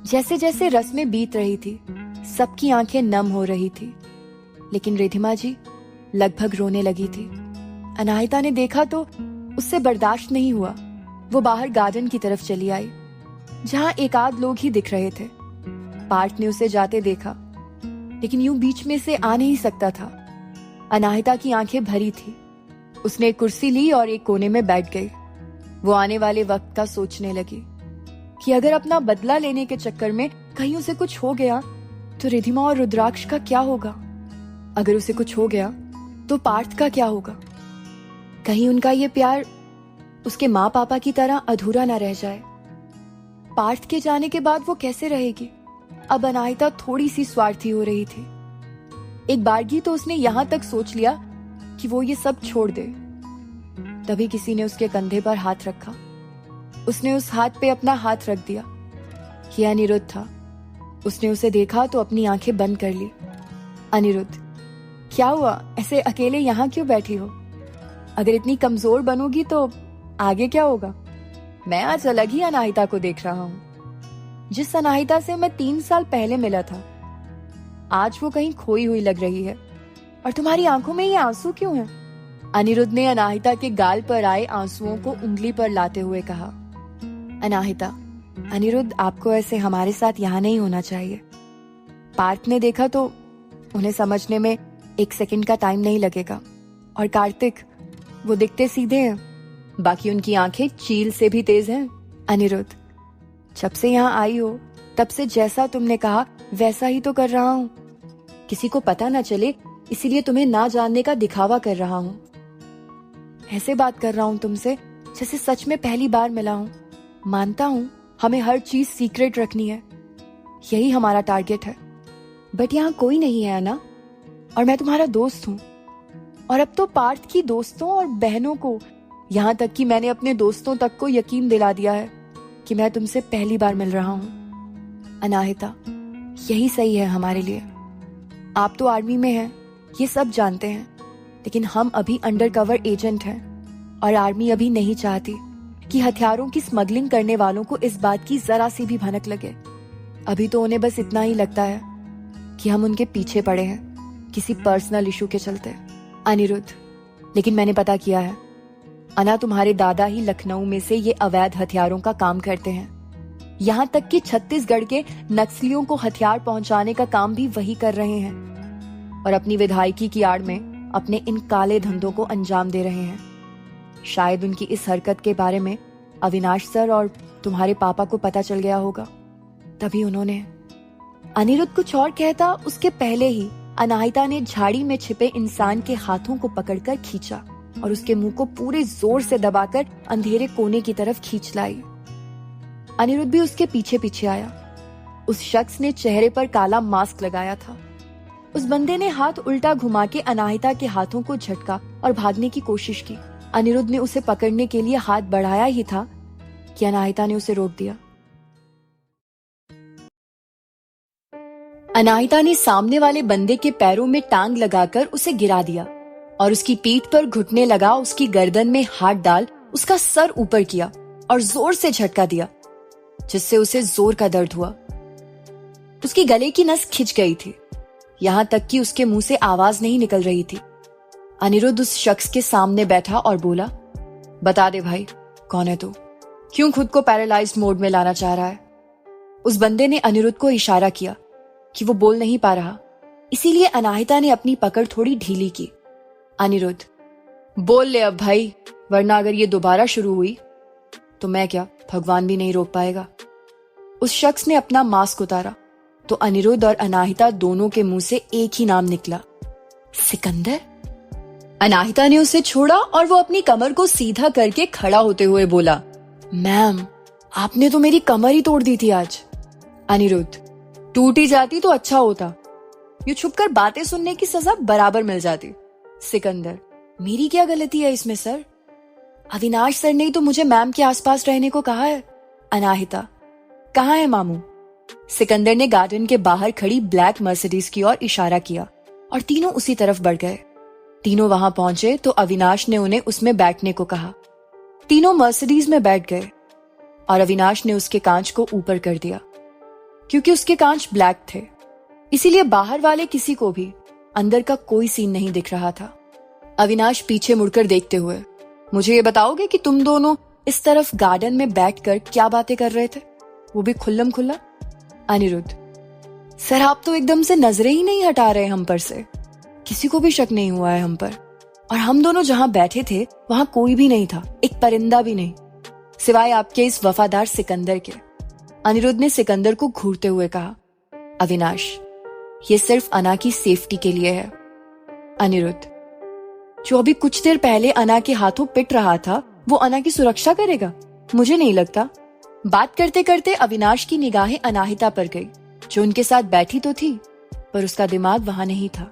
जैसे जैसे रस्में बीत रही थी, सबकी आंखें नम हो रही थी, लेकिन रिधिमा जी लगभग रोने लगी थी। अनाहिता ने देखा तो उससे बर्दाश्त नहीं हुआ। वो बाहर गार्डन की तरफ चली आई, जहां एक आध लोग ही दिख रहे थे। पार्थ ने उसे जाते देखा, लेकिन यूं बीच में से आ नहीं सकता था। अनाहिता की आंखें भरी थी। उसने एक कुर्सी ली और एक कोने में बैठ गई। वो आने वाले वक्त का सोचने लगी कि अगर अपना बदला लेने के चक्कर में कहीं उसे कुछ हो गया तो रिधिमा और रुद्राक्ष का क्या होगा? अगर उसे कुछ हो गया तो पार्थ का क्या होगा? कहीं उनका ये प्यार उसके माँ पापा की तरह अधूरा ना रह जाए। पार्थ के जाने के बाद वो कैसे रहेगी? अब अनाहिता थोड़ी सी स्वार्थी हो रही थी। एक बारगी तो उसने यहां तक सोच लिया कि वो ये सब छोड़ दे। तभी किसी ने उसके कंधे पर हाथ रखा। उसने उस हाथ पे अपना हाथ रख दिया। ये अनिरुद्ध था। उसने उसे देखा तो अपनी आंखें बंद कर ली। अनिरुद्ध, क्या हुआ? ऐसे अकेले यहाँ क्यों बैठी हो? अगर इतनी कमजोर बनोगी तो आगे क्या होगा? मैं आज अलग ही अनाहिता को देख रहा हूँ। जिस अनाहिता से मैं 3 साल पहले मिला था, आज वो कहीं खोई हुई लग रही है। और तुम्हारी आंखों में ये आंसू क्यों हैं? अनिरुद्ध ने अनाहिता के गाल पर आए आंसुओं को उंगली पर लाते हुए कहा। अनाहिता, अनिरुद्ध, आपको ऐसे हमारे साथ यहाँ नहीं होना चाहिए। पार्थ ने देखा तो उन्हें समझने में 1 सेकंड का टाइम नहीं लगेगा। और कार्तिक, वो दिखते सीधे हैं, बाकी उनकी आंखें चील से भी तेज हैं। अनिरुद्ध, जब से यहाँ आई हो तब से जैसा तुमने कहा वैसा ही तो कर रहा हूँ। किसी को पता ना चले इसीलिए तुम्हें ना जानने का दिखावा कर रहा हूँ। ऐसे बात कर रहा हूँ तुमसे जैसे सच में पहली बार मिला हूँ। मानता हूँ हमें हर चीज सीक्रेट रखनी है, यही हमारा टारगेट है। बट यहाँ कोई नहीं है ना, और मैं तुम्हारा दोस्त हूँ। और अब तो पार्थ की दोस्तों और बहनों को, यहाँ तक कि मैंने अपने दोस्तों तक को यकीन दिला दिया है कि मैं तुमसे पहली बार मिल रहा हूँ। अनाहिता, यही सही है हमारे लिए। आप तो आर्मी में हैं, ये सब जानते हैं, लेकिन हम अभी अंडरकवर एजेंट हैं। और आर्मी अभी नहीं चाहती कि हथियारों की स्मगलिंग करने वालों को इस बात की जरा सी भी भनक लगे। अभी तो उन्हें बस इतना ही लगता है कि हम उनके पीछे पड़े हैं किसी पर्सनल इशू के चलते। अनिरुद्ध, लेकिन मैंने पता किया है, अना तुम्हारे दादा ही लखनऊ में से ये अवैध हथियारों का काम करते हैं। यहाँ तक कि छत्तीसगढ़ के नक्सलियों को हथियार पहुंचाने का काम भी वही कर रहे हैं। और अपनी विधायकी की आड़ में अपने इन काले धंधों को अंजाम दे रहे हैं। शायद उनकी इस हरकत के बारे में अविनाश सर और तुम्हारे पापा को पता चल गया होगा, तभी उन्होंने। अनिरुद्ध कुछ और कहता उसके पहले ही अनाहिता ने झाड़ी में छिपे इंसान के हाथों को पकड़कर खींचा और उसके मुंह को पूरे जोर से दबाकर अंधेरे कोने की तरफ खींच लाई। अनिरुद्ध भी उसके पीछे पीछे आया। उस शख्स ने चेहरे पर काला मास्क लगाया था। उस बंदे ने हाथ उल्टा घुमा के अनाहिता के हाथों को झटका और भागने की कोशिश की। अनिरुद्ध ने उसे पकड़ने के लिए हाथ बढ़ाया ही था कि अनाहिता ने उसे रोक दिया। अनाहिता ने सामने वाले बंदे के पैरों में टांग लगाकर उसे गिरा दिया और उसकी पीठ पर घुटने लगा उसकी गर्दन में हाथ डाल उसका सर ऊपर किया और जोर से झटका दिया, जिससे उसे जोर का दर्द हुआ। उसकी गले की नस खिंच गई थी, यहाँ तक कि उसके मुंह से आवाज नहीं निकल रही थी। अनिरुद्ध उस शख्स के सामने बैठा और बोला, बता दे भाई, कौन है तू? क्यों खुद को पैरालाइज्ड मोड में लाना चाह रहा है? उस बंदे ने अनिरुद्ध को इशारा किया कि वो बोल नहीं पा रहा, इसीलिए अनाहिता ने अपनी पकड़ थोड़ी ढीली की। अनिरुद्ध, बोल ले अब भाई, वरना अगर ये दोबारा शुरू हुई तो मैं क्या, भगवान भी नहीं रोक पाएगा। उस शख्स ने अपना मास्क उतारा तो अनिरुद्ध और अनाहिता दोनों के मुंह से एक ही नाम निकला, सिकंदर। अनाहिता ने उसे छोड़ा और वो अपनी कमर को सीधा करके खड़ा होते हुए बोला, मैम, आपने तो मेरी कमर ही तोड़ दी थी आज। अनिरुद्ध, टूट ही जाती तो अच्छा होता, यूं छुपकर बातें सुनने की सजा बराबर मिल जाती। सिकंदर, मेरी क्या गलती है इसमें सर? अविनाश सर ने तो मुझे मैम के आसपास रहने को कहा है। अनाहिता, कहाँ है मामू? सिकंदर ने गार्डन के बाहर खड़ी ब्लैक मर्सिडीज की ओर इशारा किया और तीनों उसी तरफ बढ़ गए। तीनों वहां पहुंचे तो अविनाश ने उन्हें उसमें बैठने को कहा। तीनों मर्सिडीज में बैठ गए और अविनाश ने उसके कांच को ऊपर कर दिया। क्योंकि उसके कांच ब्लैक थे, इसीलिए बाहर वाले किसी को भी अंदर का कोई सीन नहीं दिख रहा था। अविनाश पीछे मुड़कर देखते हुए, मुझे ये बताओगे कि तुम दोनों इस तरफ गार्डन में बैठकर क्या बातें कर रहे थे, वो भी खुल्लम खुल्ला? अनिरुद्ध, सर आप तो एकदम से नजरें ही नहीं हटा रहे हम पर से, किसी को भी शक नहीं हुआ है हम पर। और हम दोनों जहां बैठे थे वहां कोई भी नहीं था, एक परिंदा भी नहीं, सिवाय आपके इस वफादार सिकंदर के। अनिरुद्ध ने सिकंदर को घूरते हुए कहा, अविनाश, ये सिर्फ अना की सेफ्टी के लिए है। अनिरुद्ध, जो अभी कुछ देर पहले अना के हाथों पिट रहा था वो अना की सुरक्षा करेगा? मुझे नहीं लगता। बात करते करते अविनाश की निगाहें अनाहिता पर गई जो उनके साथ बैठी तो थी, पर उसका दिमाग वहां नहीं था।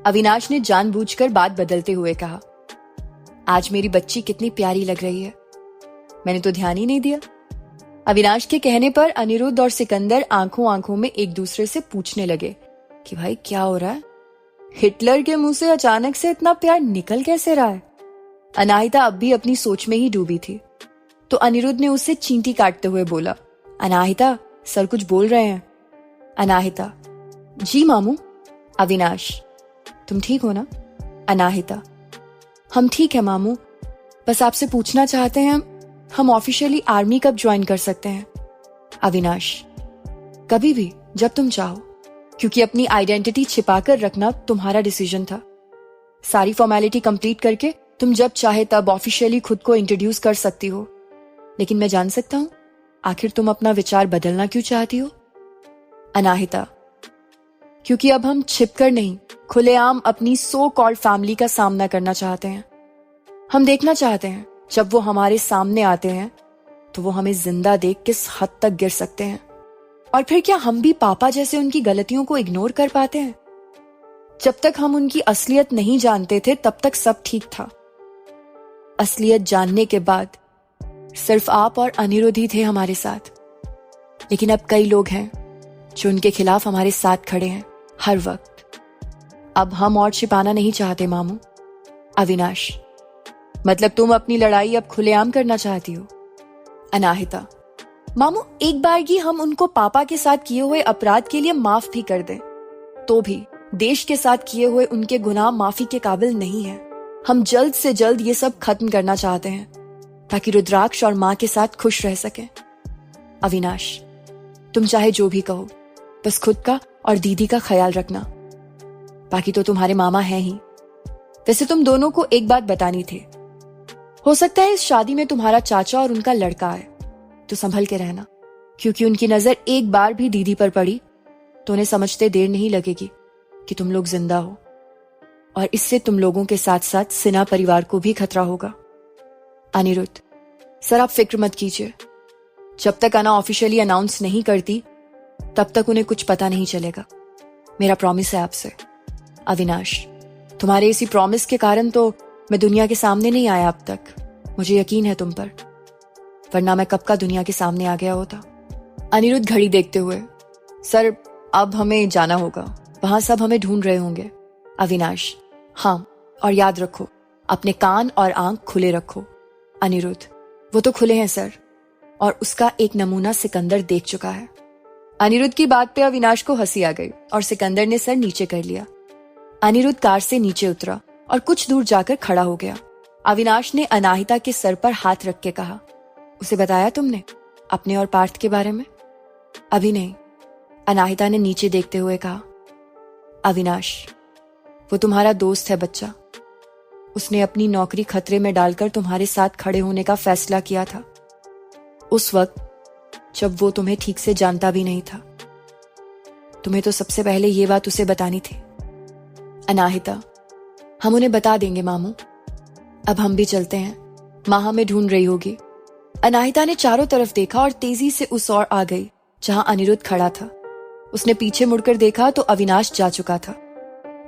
अविनाश ने जानबूझकर बात बदलते हुए कहा, आज मेरी बच्ची कितनी प्यारी लग रही है, मैंने तो ध्यान ही नहीं दिया। अविनाश के कहने पर अनिरुद्ध और सिकंदर आंखों आंखों में एक दूसरे से पूछने लगे कि भाई क्या हो रहा है, हिटलर के मुंह से अचानक से इतना प्यार निकल कैसे रहा है। अनाहिता अब भी अपनी सोच में ही डूबी थी, तो अनिरुद्ध ने उससे चींटी काटते हुए बोला, अनाहिता सर कुछ बोल रहे हैं। अनाहिता, जी मामू। अविनाश, तुम ठीक हो ना? अनाहिता, हम ठीक है मामू, बस आपसे पूछना चाहते हैं हम ऑफिशियली आर्मी कब ज्वाइन कर सकते हैं? अविनाश, कभी भी, जब तुम चाहो, क्योंकि अपनी आइडेंटिटी छिपाकर रखना तुम्हारा डिसीजन था। सारी फॉर्मेलिटी कंप्लीट करके तुम जब चाहे तब ऑफिशियली खुद को इंट्रोड्यूस कर सकती हो, लेकिन मैं जान सकता हूं आखिर तुम अपना विचार बदलना क्यों चाहती हो? अनाहिता, क्योंकि अब हम छिपकर नहीं, खुलेआम अपनी सो कॉल्ड फैमिली का सामना करना चाहते हैं। हम देखना चाहते हैं जब वो हमारे सामने आते हैं तो वो हमें जिंदा देख किस हद तक गिर सकते हैं, और फिर क्या हम भी पापा जैसे उनकी गलतियों को इग्नोर कर पाते हैं? जब तक हम उनकी असलियत नहीं जानते थे तब तक सब ठीक था। असलियत जानने के बाद सिर्फ आप और अनिरुद्ध ही थे हमारे साथ, लेकिन अब कई लोग हैं जो उनके खिलाफ हमारे साथ खड़े हैं हर वक्त। अब हम और छिपाना नहीं चाहते मामू। अविनाश, मतलब तुम अपनी लड़ाई अब खुलेआम करना चाहती हो? अनाहिता, मामू एक बार ही हम उनको पापा के साथ किए हुए अपराध के लिए माफ भी कर दें, तो भी देश के साथ किए हुए उनके गुनाह माफी के काबिल नहीं है। हम जल्द से जल्द ये सब खत्म करना चाहते हैं ताकि रुद्राक्ष और माँ के साथ खुश रह सके। अविनाश, तुम चाहे जो भी कहो, बस खुद का और दीदी का ख्याल रखना, बाकी तो तुम्हारे मामा हैं ही। वैसे तुम दोनों को एक बात बतानी थी, हो सकता है इस शादी में तुम्हारा चाचा और उनका लड़का आए, तो संभल के रहना, क्योंकि उनकी नजर एक बार भी दीदी पर पड़ी तो उन्हें समझते देर नहीं लगेगी कि तुम लोग जिंदा हो, और इससे तुम लोगों के साथ साथ सिन्हा परिवार को भी खतरा होगा। अनिरुद्ध, सर आप फिक्र मत कीजिए, जब तक अना ऑफिशियली अनाउंस नहीं करती तब तक उन्हें कुछ पता नहीं चलेगा, मेरा प्रॉमिस है आपसे। अविनाश, तुम्हारे इसी प्रॉमिस के कारण तो मैं दुनिया के सामने नहीं आया अब तक, मुझे यकीन है तुम पर, वरना मैं कब का दुनिया के सामने आ गया होता। अनिरुद्ध घड़ी देखते हुए, सर अब हमें जाना होगा, वहां सब हमें ढूंढ रहे होंगे। अविनाश, हाँ, और याद रखो अपने कान और आंख खुले रखो। अनिरुद्ध, वो तो खुले हैं सर, और उसका एक नमूना सिकंदर देख चुका है। अनिरुद्ध की बात पे अविनाश को हंसी आ गई और सिकंदर ने सर नीचे कर लिया। अनिरुद्ध कार से नीचे उतरा और कुछ दूर जाकर खड़ा हो गया। अविनाश ने अनाहिता के सर पर हाथ रख के कहा, उसे बताया तुमने अपने और पार्थ के बारे में? अभी नहीं, अनाहिता ने नीचे देखते हुए कहा। अविनाश, वो तुम्हारा दोस्त है बच्चा, उसने अपनी नौकरी खतरे में डालकर तुम्हारे साथ खड़े होने का फैसला किया था, उस वक्त जब वो तुम्हें ठीक से जानता भी नहीं था। तुम्हें तो सबसे पहले ये बात उसे बतानी थी। अनाहिता, हम उन्हें बता देंगे मामू, अब हम भी चलते हैं, माँ हमें ढूंढ रही होगी। अनाहिता ने चारों तरफ देखा और तेजी से उस ओर आ गई जहां अनिरुद्ध खड़ा था। उसने पीछे मुड़कर देखा तो अविनाश जा चुका था,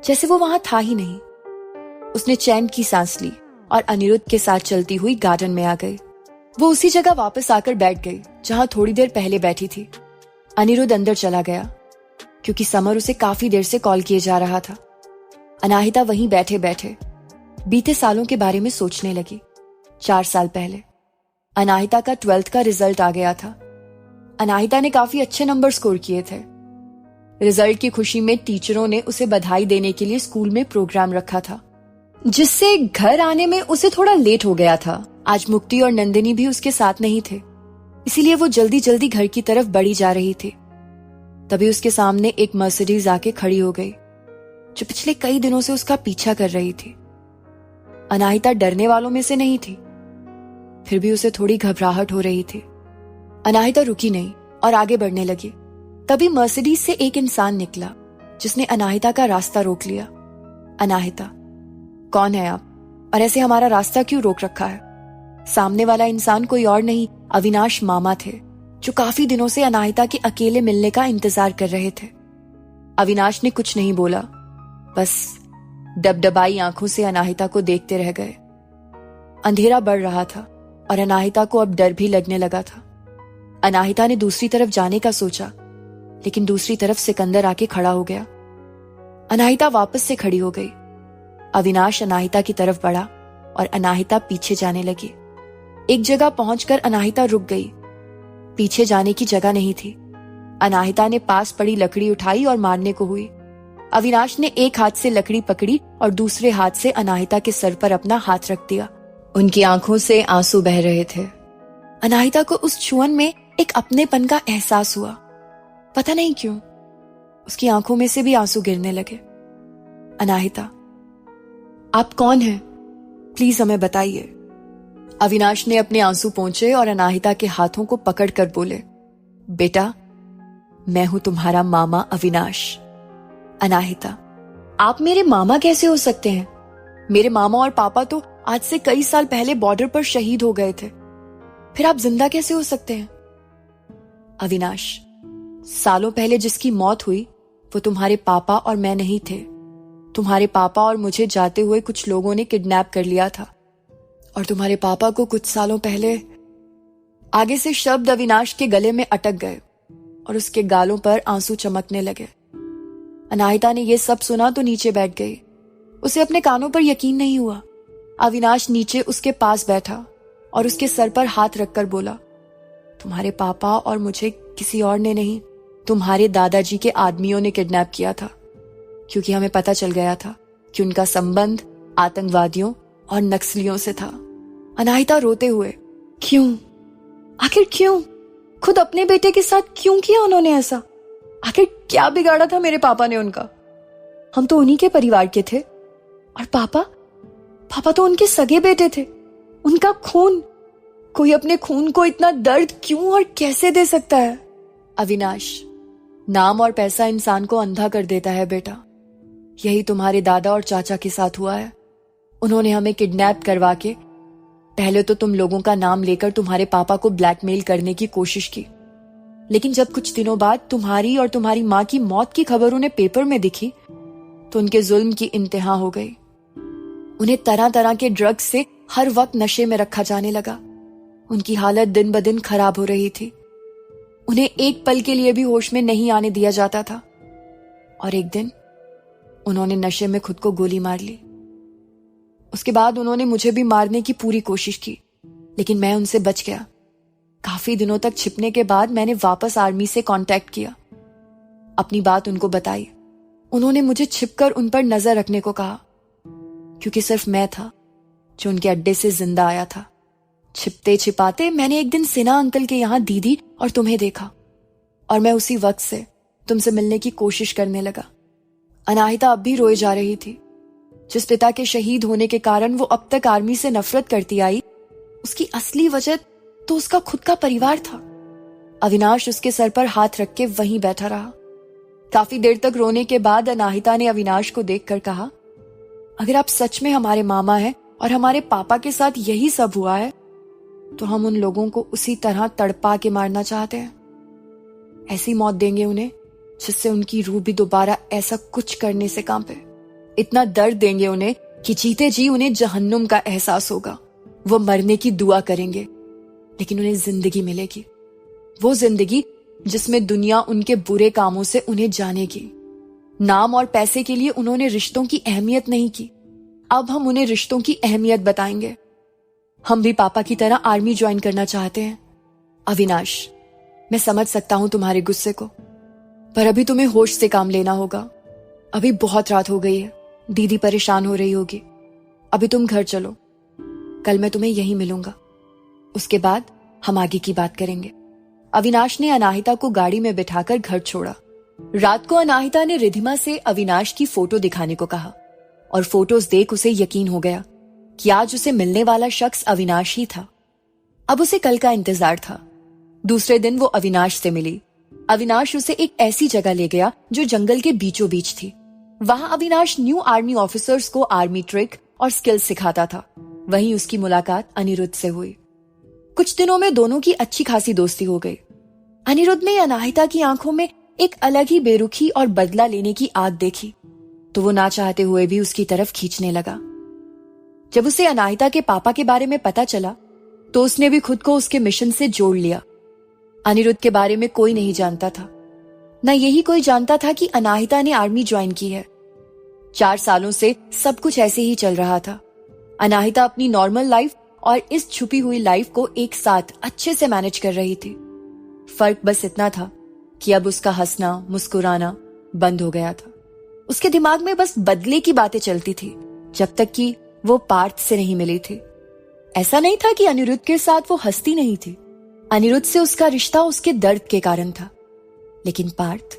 जैसे वो वहां था ही नहीं। उसने चैन की सांस ली और अनिरुद्ध के साथ चलती हुई गार्डन में आ गई। वो उसी जगह वापस आकर बैठ गई जहां थोड़ी देर पहले बैठी थी। अनिरुद्ध अंदर चला गया क्योंकि समर उसे काफी देर से कॉल किए जा रहा था। अनाहिता वहीं बैठे बैठे बीते सालों के बारे में सोचने लगी। 4 साल पहले अनाहिता का 12th का रिजल्ट आ गया था। अनाहिता ने काफी अच्छे नंबर स्कोर किए थे। रिजल्ट की खुशी में टीचरों ने उसे बधाई देने के लिए स्कूल में प्रोग्राम रखा था, जिससे घर आने में उसे थोड़ा लेट हो गया था। आज मुक्ति और नंदिनी भी उसके साथ नहीं थे, इसीलिए वो जल्दी जल्दी घर की तरफ बढ़ी जा रही थी। तभी उसके सामने एक मर्सिडीज आके खड़ी हो गई, जो पिछले कई दिनों से उसका पीछा कर रही थी। अनाहिता डरने वालों में से नहीं थी, फिर भी उसे थोड़ी घबराहट हो रही थी। अनाहिता रुकी नहीं और आगे बढ़ने लगी। तभी मर्सिडीज से एक इंसान निकला जिसने अनाहिता का रास्ता रोक लिया। अनाहिता, कौन है आप और ऐसे हमारा रास्ता क्यों रोक रखा है? सामने वाला इंसान कोई और नहीं, अविनाश मामा थे, जो काफी दिनों से अनाहिता के अकेले मिलने का इंतजार कर रहे थे। अविनाश ने कुछ नहीं बोला, बस डबडबाई आंखों से अनाहिता को देखते रह गए। अंधेरा बढ़ रहा था और अनाहिता को अब डर भी लगने लगा था। अनाहिता ने दूसरी तरफ जाने का सोचा, लेकिन दूसरी तरफ सिकंदर आके खड़ा हो गया। अनाहिता वापस से खड़ी हो गई। अविनाश अनाहिता की तरफ बढ़ा और अनाहिता पीछे जाने लगी। एक जगह पहुंचकर अनाहिता रुक गई। पीछे जाने की जगह नहीं थी। अनाहिता ने पास पड़ी लकड़ी उठाई और मारने को हुई। अविनाश ने एक हाथ से लकड़ी पकड़ी और दूसरे हाथ से अनाहिता के सर पर अपना हाथ रख दिया। उनकी आंखों से आंसू बह रहे थे। अनाहिता को उस छुअन में एक अपनेपन का एहसास हुआ। पता नहीं क्यों उसकी आंखों में से भी आंसू गिरने लगे। अनाहिता, आप कौन हैं? प्लीज हमें बताइए। अविनाश ने अपने आंसू पोंछे और अनाहिता के हाथों को पकड़कर बोले, बेटा, मैं हूं तुम्हारा मामा अविनाश। अनाहिता, आप मेरे मामा कैसे हो सकते हैं? मेरे मामा और पापा तो आज से कई साल पहले बॉर्डर पर शहीद हो गए थे, फिर आप जिंदा कैसे हो सकते हैं? अविनाश, सालों पहले जिसकी मौत हुई वो तुम्हारे पापा और मैं नहीं थे। तुम्हारे पापा और मुझे जाते हुए कुछ लोगों ने किडनैप कर लिया था और तुम्हारे पापा को कुछ सालों पहले। आगे से शब्द अविनाश के गले में अटक गए और उसके गालों पर आंसू चमकने लगे। अनाहिता ने यह सब सुना तो नीचे बैठ गई। उसे अपने कानों पर यकीन नहीं हुआ। अविनाश नीचे उसके पास बैठा और उसके सर पर हाथ रखकर बोला, तुम्हारे पापा और मुझे किसी और ने नहीं, तुम्हारे दादाजी के आदमियों ने किडनैप किया था, क्योंकि हमें पता चल गया था कि उनका संबंध आतंकवादियों और नक्सलियों से था। अनाहिता रोते हुए, क्यों? आखिर क्यों? खुद अपने बेटे के साथ क्यों किया उन्होंने ऐसा? आखिर क्या बिगाड़ा था मेरे पापा ने उनका? हम तो उन्हीं के परिवार के थे। और पापा तो उनके सगे बेटे थे, उनका खून। कोई अपने खून को इतना दर्द क्यों और कैसे दे सकता है? अविनाश, नाम और पैसा इंसान को अंधा कर देता है बेटा। यही तुम्हारे दादा और चाचा के साथ हुआ है। उन्होंने हमें किडनैप करवा के पहले तो तुम लोगों का नाम लेकर तुम्हारे पापा को ब्लैकमेल करने की कोशिश की, लेकिन जब कुछ दिनों बाद तुम्हारी और तुम्हारी मां की मौत की खबर उन्हें पेपर में दिखी तो उनके जुल्म की इंतहा हो गई। उन्हें तरह तरह के ड्रग्स से हर वक्त नशे में रखा जाने लगा। उनकी हालत दिन ब दिन खराब हो रही थी। उन्हें एक पल के लिए भी होश में नहीं आने दिया जाता था। और एक दिन उन्होंने नशे में खुद को गोली मार ली। उसके बाद उन्होंने मुझे भी मारने की पूरी कोशिश की, लेकिन मैं उनसे बच गया। काफी दिनों तक छिपने के बाद मैंने वापस आर्मी से कांटेक्ट किया, अपनी बात उनको बताई। उन्होंने मुझे छिपकर उन पर नजर रखने को कहा, क्योंकि सिर्फ मैं था जो उनके अड्डे से जिंदा आया था। छिपते छिपाते मैंने एक दिन सिन्हा अंकल के यहां दीदी और तुम्हें देखा, और मैं उसी वक्त से तुमसे मिलने की कोशिश करने लगा। अनाहिता अब भी रोए जा रही थी। जिस पिता के शहीद होने के कारण वो अब तक आर्मी से नफरत करती आई, उसकी असली वजह तो उसका खुद का परिवार था। अविनाश उसके सर पर हाथ रख के वहीं बैठा रहा। काफी देर तक रोने के बाद अनाहिता ने अविनाश को देखकर कहा, अगर आप सच में हमारे मामा हैं और हमारे पापा के साथ यही सब हुआ है, तो हम उन लोगों को उसी तरह तड़पा के मारना चाहते हैं। ऐसी मौत देंगे उन्हें जिससे उनकी रूह भी दोबारा ऐसा कुछ करने से कांपे। इतना दर्द देंगे उन्हें कि जीते जी उन्हें जहन्नुम का एहसास होगा। वो मरने की दुआ करेंगे, लेकिन उन्हें जिंदगी मिलेगी, वो जिंदगी जिसमें दुनिया उनके बुरे कामों से उन्हें जानेगी। नाम और पैसे के लिए उन्होंने रिश्तों की अहमियत नहीं की। अब हम उन्हें रिश्तों की अहमियत बताएंगे। हम भी पापा की तरह आर्मी ज्वाइन करना चाहते हैं। अविनाश, मैं समझ सकता हूं तुम्हारे गुस्से को, पर अभी तुम्हें होश से काम लेना होगा। अभी बहुत रात हो गई है, दीदी परेशान हो रही होगी। अभी तुम घर चलो, कल मैं तुम्हें यहीं मिलूंगा। उसके बाद हम आगे की बात करेंगे। अविनाश ने अनाहिता को गाड़ी में बिठाकर घर छोड़ा। रात को अनाहिता ने रिधिमा से अविनाश की फोटो दिखाने को कहा, और फोटोज देख उसे यकीन हो गया कि आज उसे मिलने वाला शख्स अविनाश ही था। अब उसे कल का इंतजार था। दूसरे दिन वो अविनाश से मिली। अविनाश उसे एक ऐसी जगह ले गया जो जंगल के बीचों बीच थी। वहां अविनाश न्यू आर्मी ऑफिसर्स को आर्मी ट्रिक और स्किल्स सिखाता था। वहीं उसकी मुलाकात अनिरुद्ध से हुई। कुछ दिनों में दोनों की अच्छी खासी दोस्ती हो गई। अनिरुद्ध ने अनाहिता की आंखों में एक अलग ही बेरुखी और बदला लेने की आग देखी तो वो ना चाहते हुए भी उसकी तरफ खींचने लगा। जब उसे अनाहिता के पापा के बारे में पता चला तो उसने भी खुद को उसके मिशन से जोड़ लिया। अनिरुद्ध के बारे में कोई नहीं जानता था, न यही कोई जानता था कि अनाहिता ने आर्मी ज्वाइन की है। 4 सालों से सब कुछ ऐसे ही चल रहा था। अनाहिता अपनी नॉर्मल लाइफ और इस छुपी हुई लाइफ को एक साथ अच्छे से मैनेज कर रही थी। फर्क बस इतना था कि अब उसका हंसना मुस्कुराना बंद हो गया था। उसके दिमाग में बस बदले की बातें चलती थी जब तक कि वो पार्थ से नहीं मिली थी। ऐसा नहीं था कि अनिरुद्ध के साथ वो हंसती नहीं थी। अनिरुद्ध से उसका रिश्ता उसके दर्द के कारण था, लेकिन पार्थ,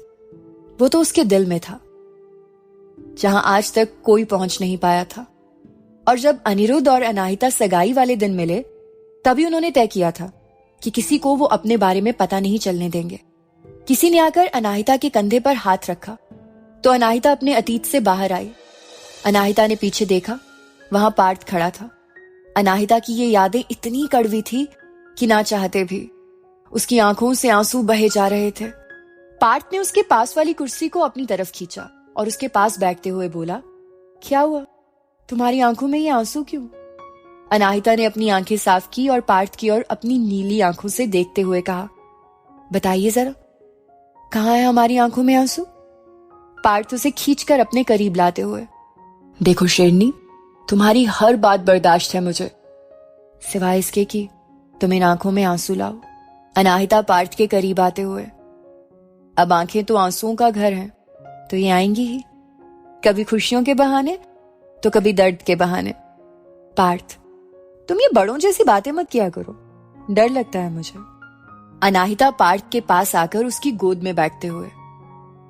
वो तो उसके दिल में था, जहां आज तक कोई पहुंच नहीं पाया था। और जब अनिरुद्ध और अनाहिता सगाई वाले दिन मिले तभी उन्होंने तय किया था कि किसी को वो अपने बारे में पता नहीं चलने देंगे। किसी ने आकर अनाहिता के कंधे पर हाथ रखा तो अनाहिता अपने अतीत से बाहर आई। अनाहिता ने पीछे देखा, वहां पार्थ खड़ा था। अनाहिता की ये यादें इतनी कड़वी थी कि ना चाहते भी उसकी आंखों से आंसू बहे जा रहे थे। पार्थ ने उसके पास वाली कुर्सी को अपनी तरफ खींचा और उसके पास बैठते हुए बोला, क्या हुआ, तुम्हारी आंखों में ये आंसू क्यों? अनाहिता ने अपनी आंखें साफ की और पार्थ की ओर अपनी नीली आंखों से देखते हुए कहा, बताइए जरा, कहाँ है हमारी आंखों में आंसू? पार्थ उसे खींचकर अपने करीब लाते हुए, देखो शेरनी, तुम्हारी हर बात बर्दाश्त है मुझे, सिवाय इसके कि तुम इन आंखों में आंसू लाओ। अनाहिता पार्थ के करीब आते हुए, अब आंखें तो आंसुओं का घर है, तो ये आएंगी ही, कभी खुशियों के बहाने तो कभी दर्द के बहाने। पार्थ, तुम ये बड़ों जैसी बातें मत किया करो, डर लगता है मुझे। अनाहिता पार्थ के पास आकर उसकी गोद में बैठते हुए,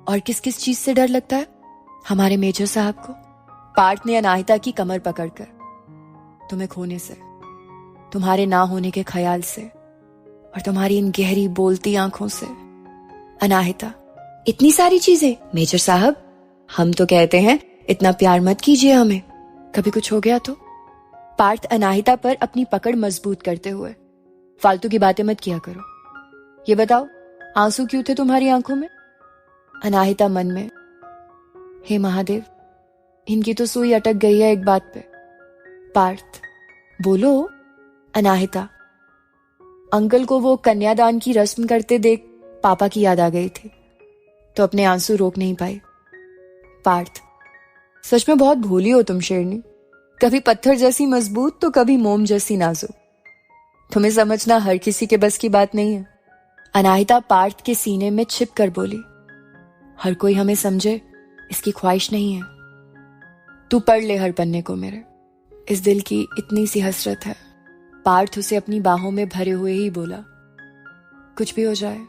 और किस किस चीज से डर लगता है? हमारे मेजर साहब को। पार्थ ने अनाहिता की कमर पकड़कर, तुम्हें खोने से, तुम्हारे ना होने के ख्याल से, और तुम्हारी इन गहरी बोलती आंखों से। अनाहिता, इतनी सारी चीजें? मेजर साहब, हम तो कहते हैं इतना प्यार मत कीजिए हमें, कभी कुछ हो गया तो? पार्थ अनाहिता पर अपनी पकड़ मजबूत करते हुए, फालतू की बातें मत किया करो। ये बताओ, आंसू क्यों थे तुम्हारी आंखों में? अनाहिता मन में, हे महादेव, इनकी तो सुई अटक गई है एक बात पे। पार्थ, बोलो। अनाहिता, अंकल को वो कन्यादान की रस्म करते देख पापा की याद आ गई थी, तो अपने आंसू रोक नहीं पाई। पार्थ, सच में बहुत भोली हो तुम शेरनी, कभी पत्थर जैसी मजबूत तो कभी मोम जैसी नाजुक। तुम्हें समझना हर किसी के बस की बात नहीं है। अनाहिता पार्थ के सीने में छिप कर बोली, हर कोई हमें समझे इसकी ख्वाहिश नहीं है। तू पढ़ ले हर पन्ने को मेरे, इस दिल की इतनी सी हसरत है। पार्थ उसे अपनी बाहों में भरे हुए ही बोला, कुछ भी हो जाए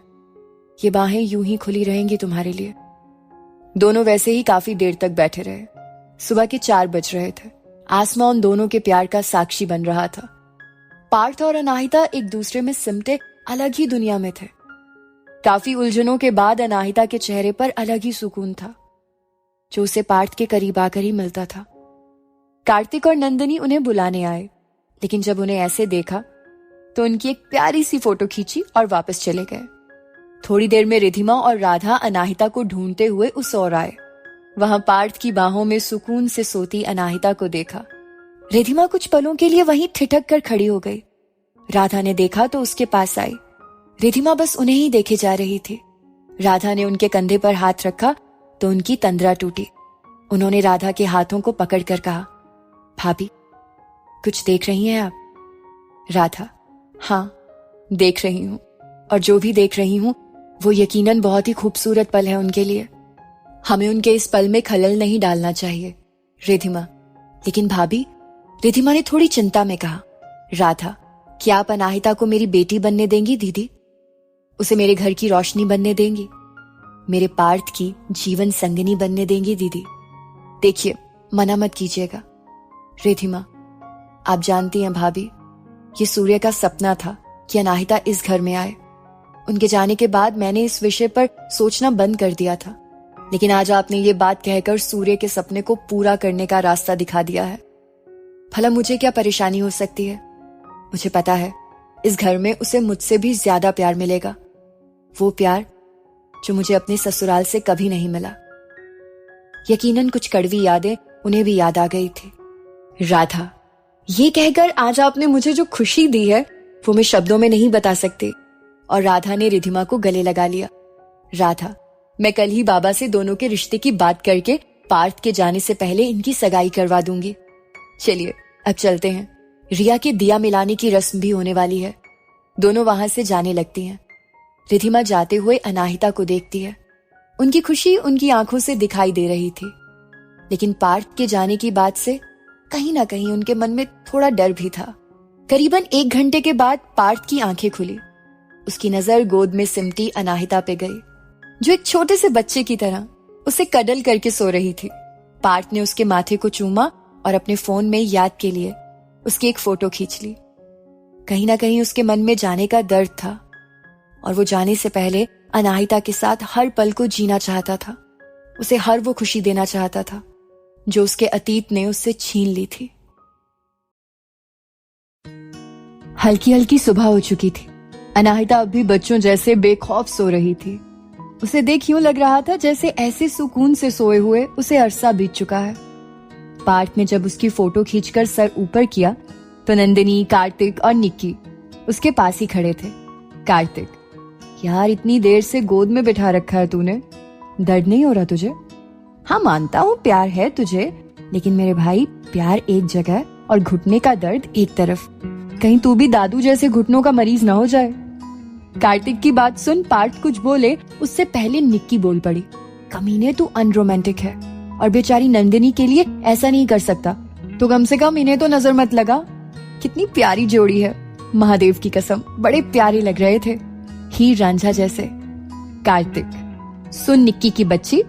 ये बाहें यूं ही खुली रहेंगी तुम्हारे लिए। दोनों वैसे ही काफी देर तक बैठे रहे। सुबह के 4 बज रहे थे। आसमान उन दोनों के प्यार का साक्षी बन रहा था। पार्थ और अनाहिता एक दूसरे में सिमटे अलग ही दुनिया में थे। काफी उलझनों के बाद अनाहिता के चेहरे पर अलग ही सुकून था, जो उसे पार्थ के करीब आकर ही मिलता था। कार्तिक और नंदिनी उन्हें बुलाने आए, लेकिन जब उन्हें ऐसे देखा तो उनकी एक प्यारी सी फोटो खींची और वापस चले गए। थोड़ी देर में रिधिमा और राधा अनाहिता को ढूंढते हुए उस ओर आए। वहां पार्थ की बाहों में सुकून से सोती अनाहिता को देखा। रिधिमा कुछ पलों के लिए वहीं ठिठक कर खड़ी हो गई। राधा ने देखा तो उसके पास आई। रिधिमा बस उन्हें ही देखे जा रही थी। राधा ने उनके कंधे पर हाथ रखा तो उनकी तंद्रा टूटी। उन्होंने राधा के हाथों को पकड़कर कहा, भाभी, कुछ देख रही हैं आप? राधा, हाँ, देख रही हूं, और जो भी देख रही हूं वो यकीनन बहुत ही खूबसूरत पल है उनके लिए। हमें उनके इस पल में खलल नहीं डालना चाहिए। रिधिमा, लेकिन भाभी, रिधिमा ने थोड़ी चिंता में कहा, राधा, क्या आप अनाहिता को मेरी बेटी बनने देंगी दीदी? उसे मेरे घर की रोशनी बनने देंगी? मेरे पार्थ की जीवन संगिनी बनने देंगी दीदी? देखिए, मना मत कीजिएगा। रिधिमा, आप जानती हैं भाभी, ये सूर्य का सपना था कि अनाहिता इस घर में आए। उनके जाने के बाद मैंने इस विषय पर सोचना बंद कर दिया था, लेकिन आज आपने ये बात कहकर सूर्य के सपने को पूरा करने का रास्ता दिखा दिया है। भला मुझे क्या परेशानी हो सकती है? मुझे पता है इस घर में उसे मुझसे भी ज्यादा प्यार मिलेगा। वो प्यार जो मुझे अपने ससुराल से कभी नहीं मिला। यकीनन कुछ कड़वी यादें उन्हें भी याद आ गई थी। राधा, ये कहकर आज आपने मुझे जो खुशी दी है वो मैं शब्दों में नहीं बता सकती। और राधा ने रिधिमा को गले लगा लिया। राधा, मैं कल ही बाबा से दोनों के रिश्ते की बात करके पार्थ के जाने से पहले इनकी सगाई करवा दूंगी। चलिए अब चलते हैं। रिया के दिया मिलाने की रस्म भी होने वाली है। दोनों वहां से जाने लगती हैं। रिधिमा जाते हुए अनाहिता को देखती है। उनकी खुशी उनकी आंखों से दिखाई दे रही थी, लेकिन पार्थ के जाने की बात से कहीं ना कहीं उनके मन में थोड़ा डर भी था। करीबन 1 घंटे के बाद पार्थ की आंखें खुली। उसकी नजर गोद में सिमटी अनाहिता पे गई, जो एक छोटे से बच्चे की तरह उसे कडल करके सो रही थी। पार्थ ने उसके माथे को चूमा और अपने फोन में याद के लिए उसकी एक फोटो खींच ली। कहीं ना कहीं उसके मन में जाने का दर्द था और वो जाने से पहले अनाहिता के साथ हर पल को जीना चाहता था। उसे हर वो खुशी देना चाहता था जो उसके अतीत ने उससे छीन ली थी। हल्की हल्की सुबह हो चुकी थी। अनाहिता अब भी बच्चों जैसे बेखौफ सो रही थी। उसे देख यूं लग रहा था जैसे ऐसे सुकून से सोए हुए उसे अरसा बीत चुका है। पार्थ ने जब उसकी फोटो खींचकर सर ऊपर किया तो नंदिनी, कार्तिक और निक्की उसके पास ही खड़े थे। कार्तिक, यार इतनी देर से गोद में बिठा रखा है तूने, दर्द नहीं हो रहा तुझे? हाँ मानता हूँ प्यार है तुझे, लेकिन मेरे भाई प्यार एक जगह और घुटने का दर्द एक तरफ। कहीं तू भी दादू जैसे घुटनों का मरीज ना हो जाए। कार्तिक की बात सुन पार्थ कुछ बोले उससे पहले निक्की बोल पड़ी। कमीने तू अनरोमांटिक है और बेचारी नंदिनी के लिए ऐसा नहीं कर सकता, तो कम से कम इन्हें तो नजर मत लगा। कितनी प्यारी जोड़ी है, महादेव की कसम बड़े प्यारे लग रहे थे, हीर रांझा जैसे। कार्तिक, सुन निक्की की बच्ची,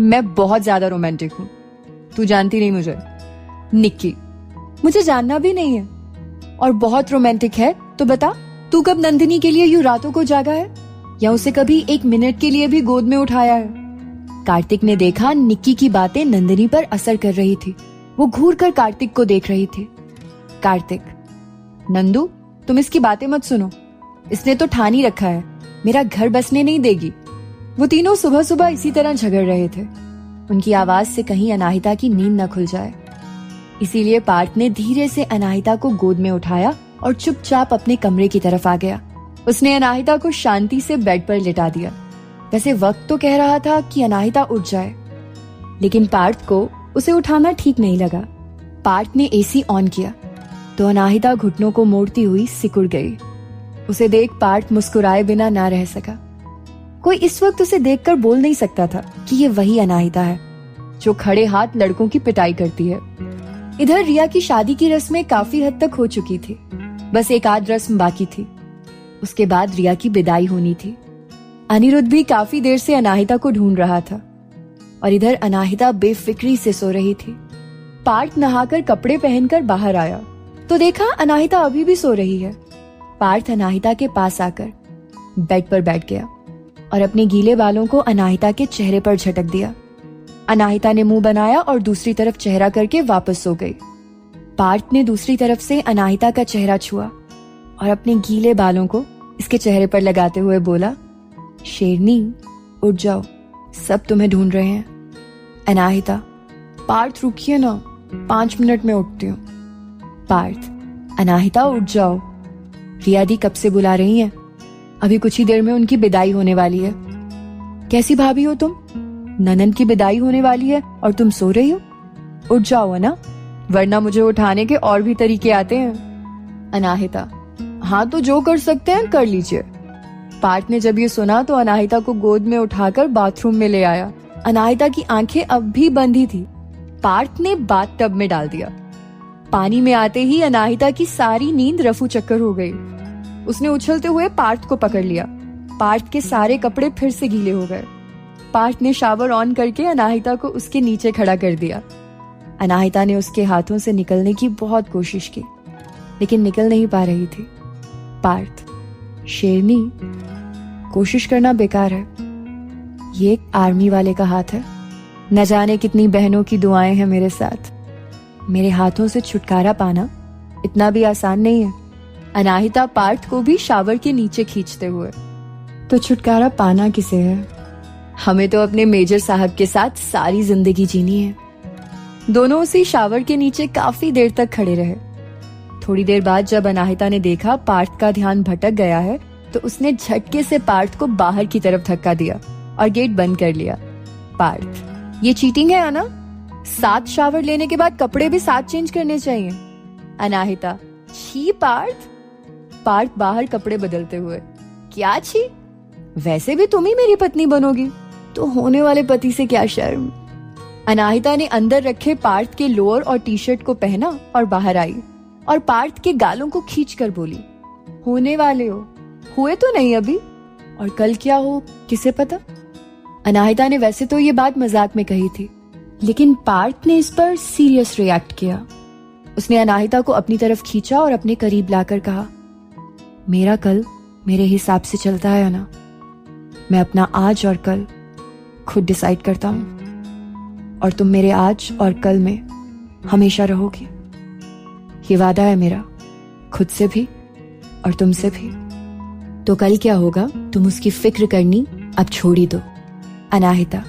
मैं बहुत ज्यादा रोमांटिक हूँ, तू जानती नहीं मुझे। निक्की, मुझे जानना भी नहीं है, और बहुत रोमांटिक है तो बता, तू कब नंदिनी के लिए यूं रातों को जागा है, या उसे कभी 1 मिनट के लिए भी गोद में उठाया है? कार्तिक ने देखा निक्की की बातें नंदिनी पर असर कर रही थी। वो घूर कर कार्तिक को देख रही थी। कार्तिक, नंदू तुम इसकी बातें मत सुनो, इसने तो ठान ही रखा है मेरा घर बसने नहीं देगी। वो तीनों सुबह सुबह इसी तरह झगड़ रहे थे। उनकी आवाज से कहीं अनाहिता की नींद न खुल जाए, इसीलिए पार्थ ने धीरे से अनाहिता को गोद में उठाया और चुपचाप अपने कमरे की तरफ आ गया। उसने अनाहिता को शांति से बेड पर लिटा दिया। वैसे वक्त तो कह रहा था कि अनाहिता उठ जाए, लेकिन पार्थ को उसे उठाना ठीक नहीं लगा। पार्थ ने एसी ऑन किया तो अनाहिता घुटनों को मोड़ती हुई सिकुड़ गई। उसे देख पार्थ मुस्कुराए बिना ना रह सका। कोई इस वक्त उसे देखकर बोल नहीं सकता था कि ये वही अनाहिता है जो खड़े हाथ लड़कों की पिटाई करती है। इधर रिया की शादी की रस्में काफी हद तक हो चुकी थी, बस एक आध रस्म बाकी थी। उसके बाद रिया की विदाई होनी थी। अनिरुद्ध भी काफी देर से अनाहिता को ढूंढ रहा था और इधर अनाहिता बेफिक्री से सो रही थी। पार्थ नहाकर कपड़े पहनकर बाहर आया तो देखा अनाहिता अभी भी सो रही है। पार्थ अनाहिता के पास आकर बेड पर बैठ गया और अपने गीले बालों को अनाहिता के चेहरे पर झटक दिया। अनाहिता ने मुंह बनाया और दूसरी तरफ चेहरा करके वापस सो गई। पार्थ ने दूसरी तरफ से अनाहिता का चेहरा छुआ और अपने गीले बालों को इसके चेहरे पर लगाते हुए बोला, शेरनी उठ जाओ, सब तुम्हें ढूंढ रहे हैं। अनाहिता, पार्थ रुकिए ना, 5 मिनट में उठती हूँ। पार्थ, अनाहिता उठ जाओ, रिया दी कब से बुला रही हैं, अभी कुछ ही देर में उनकी विदाई होने वाली है। कैसी भाभी हो तुम, ननंद की विदाई होने वाली है और तुम सो रही हो? उठ जाओ ना, वरना मुझे उठाने के और भी तरीके आते हैं। अनाहिता, हाँ तो जो कर सकते हैं कर लीजिए। पार्थ ने जब ये सुना तो अनाहिता को गोद में उठाकर बाथरूम में ले आया। अनाहिता की आंखें अब भी बंद ही थी। पार्थ ने बाथ टब में डाल दिया। पानी में आते ही अनाहिता की सारी नींद रफू चक्कर हो गई। उसने उछलते हुए पार्थ को पकड़ लिया। पार्थ के सारे कपड़े फिर से गीले हो गए। पार्थ ने शावर ऑन करके अनाहिता को उसके नीचे खड़ा कर दिया। अनाहिता ने उसके हाथों से निकलने की बहुत कोशिश की, लेकिन निकल नहीं पा रही थी। पार्थ, शेरनी, कोशिश करना बेकार है। ये एक आर्मी वाले का हाथ है। न जाने कितनी बहनों की दुआएं हैं मेरे साथ। मेरे हाथों से छुटकारा पाना इतना भी आसान नहीं है। अनाहिता पार्थ को भी शावर के नीचे खींचते हुए तो छुटकारा पाना किसे है? हमें तो अपने मेजर साहब के साथ सारी जिंदगी जीनी है। दोनों उसी शावर के नीचे काफी देर तक खड़े रहे। थोड़ी देर बाद जब अनाहिता ने देखा पार्थ का ध्यान भटक गया है, तो उसने झटके से पार्थ को बाहर की तरफ धक्का दिया और गेट बंद कर लिया। पार्थ, ये चीटिंग है ना? 7 शावर लेने के बाद कपड़े भी 7 चेंज करने चाहिए। अनाहिता, छी पार्थ। पार्थ बाहर कपड़े बदलते हुए, क्या छी? वैसे भी तुम ही मेरी पत्नी बनोगी, तो होने वाले पति से क्या शर्म। अनाहिता ने अंदर रखे पार्थ के लोअर और टी शर्ट को पहना और बाहर आई और पार्थ के गालों को खींचकर बोली, होने वाले हो, हुए तो नहीं अभी, और कल क्या हो किसे पता। अनाहिता ने वैसे तो ये बात मजाक में कही थी, लेकिन पार्थ ने इस पर सीरियस रिएक्ट किया। उसने अनाहिता को अपनी तरफ खींचा और अपने करीब लाकर कहा, मेरा कल मेरे हिसाब से चलता है ना? मैं अपना आज और कल खुद डिसाइड करता हूं, और तुम मेरे आज और कल में हमेशा रहोगी। ये वादा है मेरा, खुद से भी और तुमसे भी। तो कल क्या होगा तुम उसकी फिक्र करनी अब छोड़ ही दो। अनाहिता,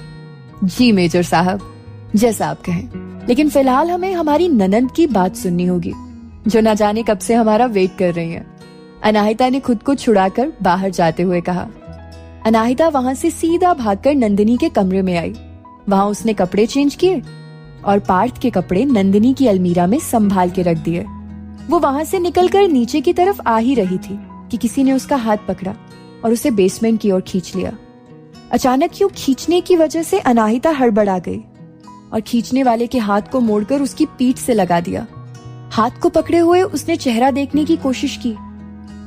जी मेजर साहब, जैसा आप कहें, लेकिन फिलहाल हमें हमारी ननद की बात सुननी होगी, जो न जाने कब से हमारा वेट कर रही है। अनाहिता ने खुद को छुड़ाकर बाहर जाते हुए कहा। अनाहिता वहां से सीधा भागकर नंदिनी के कमरे में आई। वहां उसने कपड़े चेंज किए और पार्थ के कपड़े नंदिनी की अलमीरा में संभाल के रख दिए। वो वहां से निकलकर नीचे की तरफ आ ही रही थी कि किसी ने उसका हाथ पकड़ा और उसे बेसमेंट की ओर खींच लिया। अचानक यूं खींचने की वजह से अनाहिता हड़बड़ा गई और खींचने वाले के हाथ को मोड़कर उसकी पीठ से लगा दिया। हाथ को पकड़े हुए उसने चेहरा देखने की कोशिश की।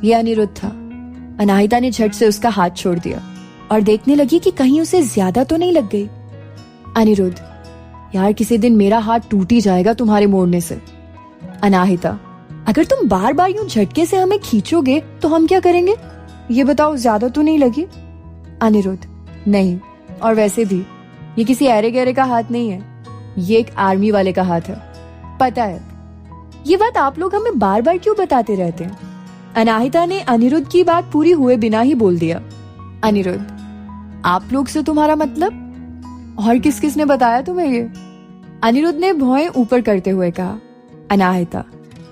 यह अनिरुद्ध था। अनाहिता ने झट से उसका हाथ छोड़ दिया और देखने लगी कि कहीं उसे ज्यादा तो नहीं लग गई। अनिरुद्ध, यार किसी दिन मेरा हाथ टूट ही जाएगा तुम्हारे मोड़ने से। अनाहिता, अगर तुम बार बार यूं झटके से हमें खींचोगे तो हम क्या करेंगे? ये बताओ, ज्यादा तो नहीं लगी? अनिरुद्ध, नहीं, और वैसे भी ये किसी ऐरे गहरे का हाथ नहीं है, ये एक आर्मी वाले का हाथ है। पता है, ये बात आप लोग हमें बार बार क्यों बताते रहते हैं? अनाहिता ने अनिरुद्ध की बात पूरी हुए बिना ही बोल दिया। अनिरुद्ध, आप लोग से तुम्हारा मतलब? और किस किस ने बताया तुम्हें ये? अनिरुद्ध ने भौहें ऊपर करते हुए कहा। अनाहिता,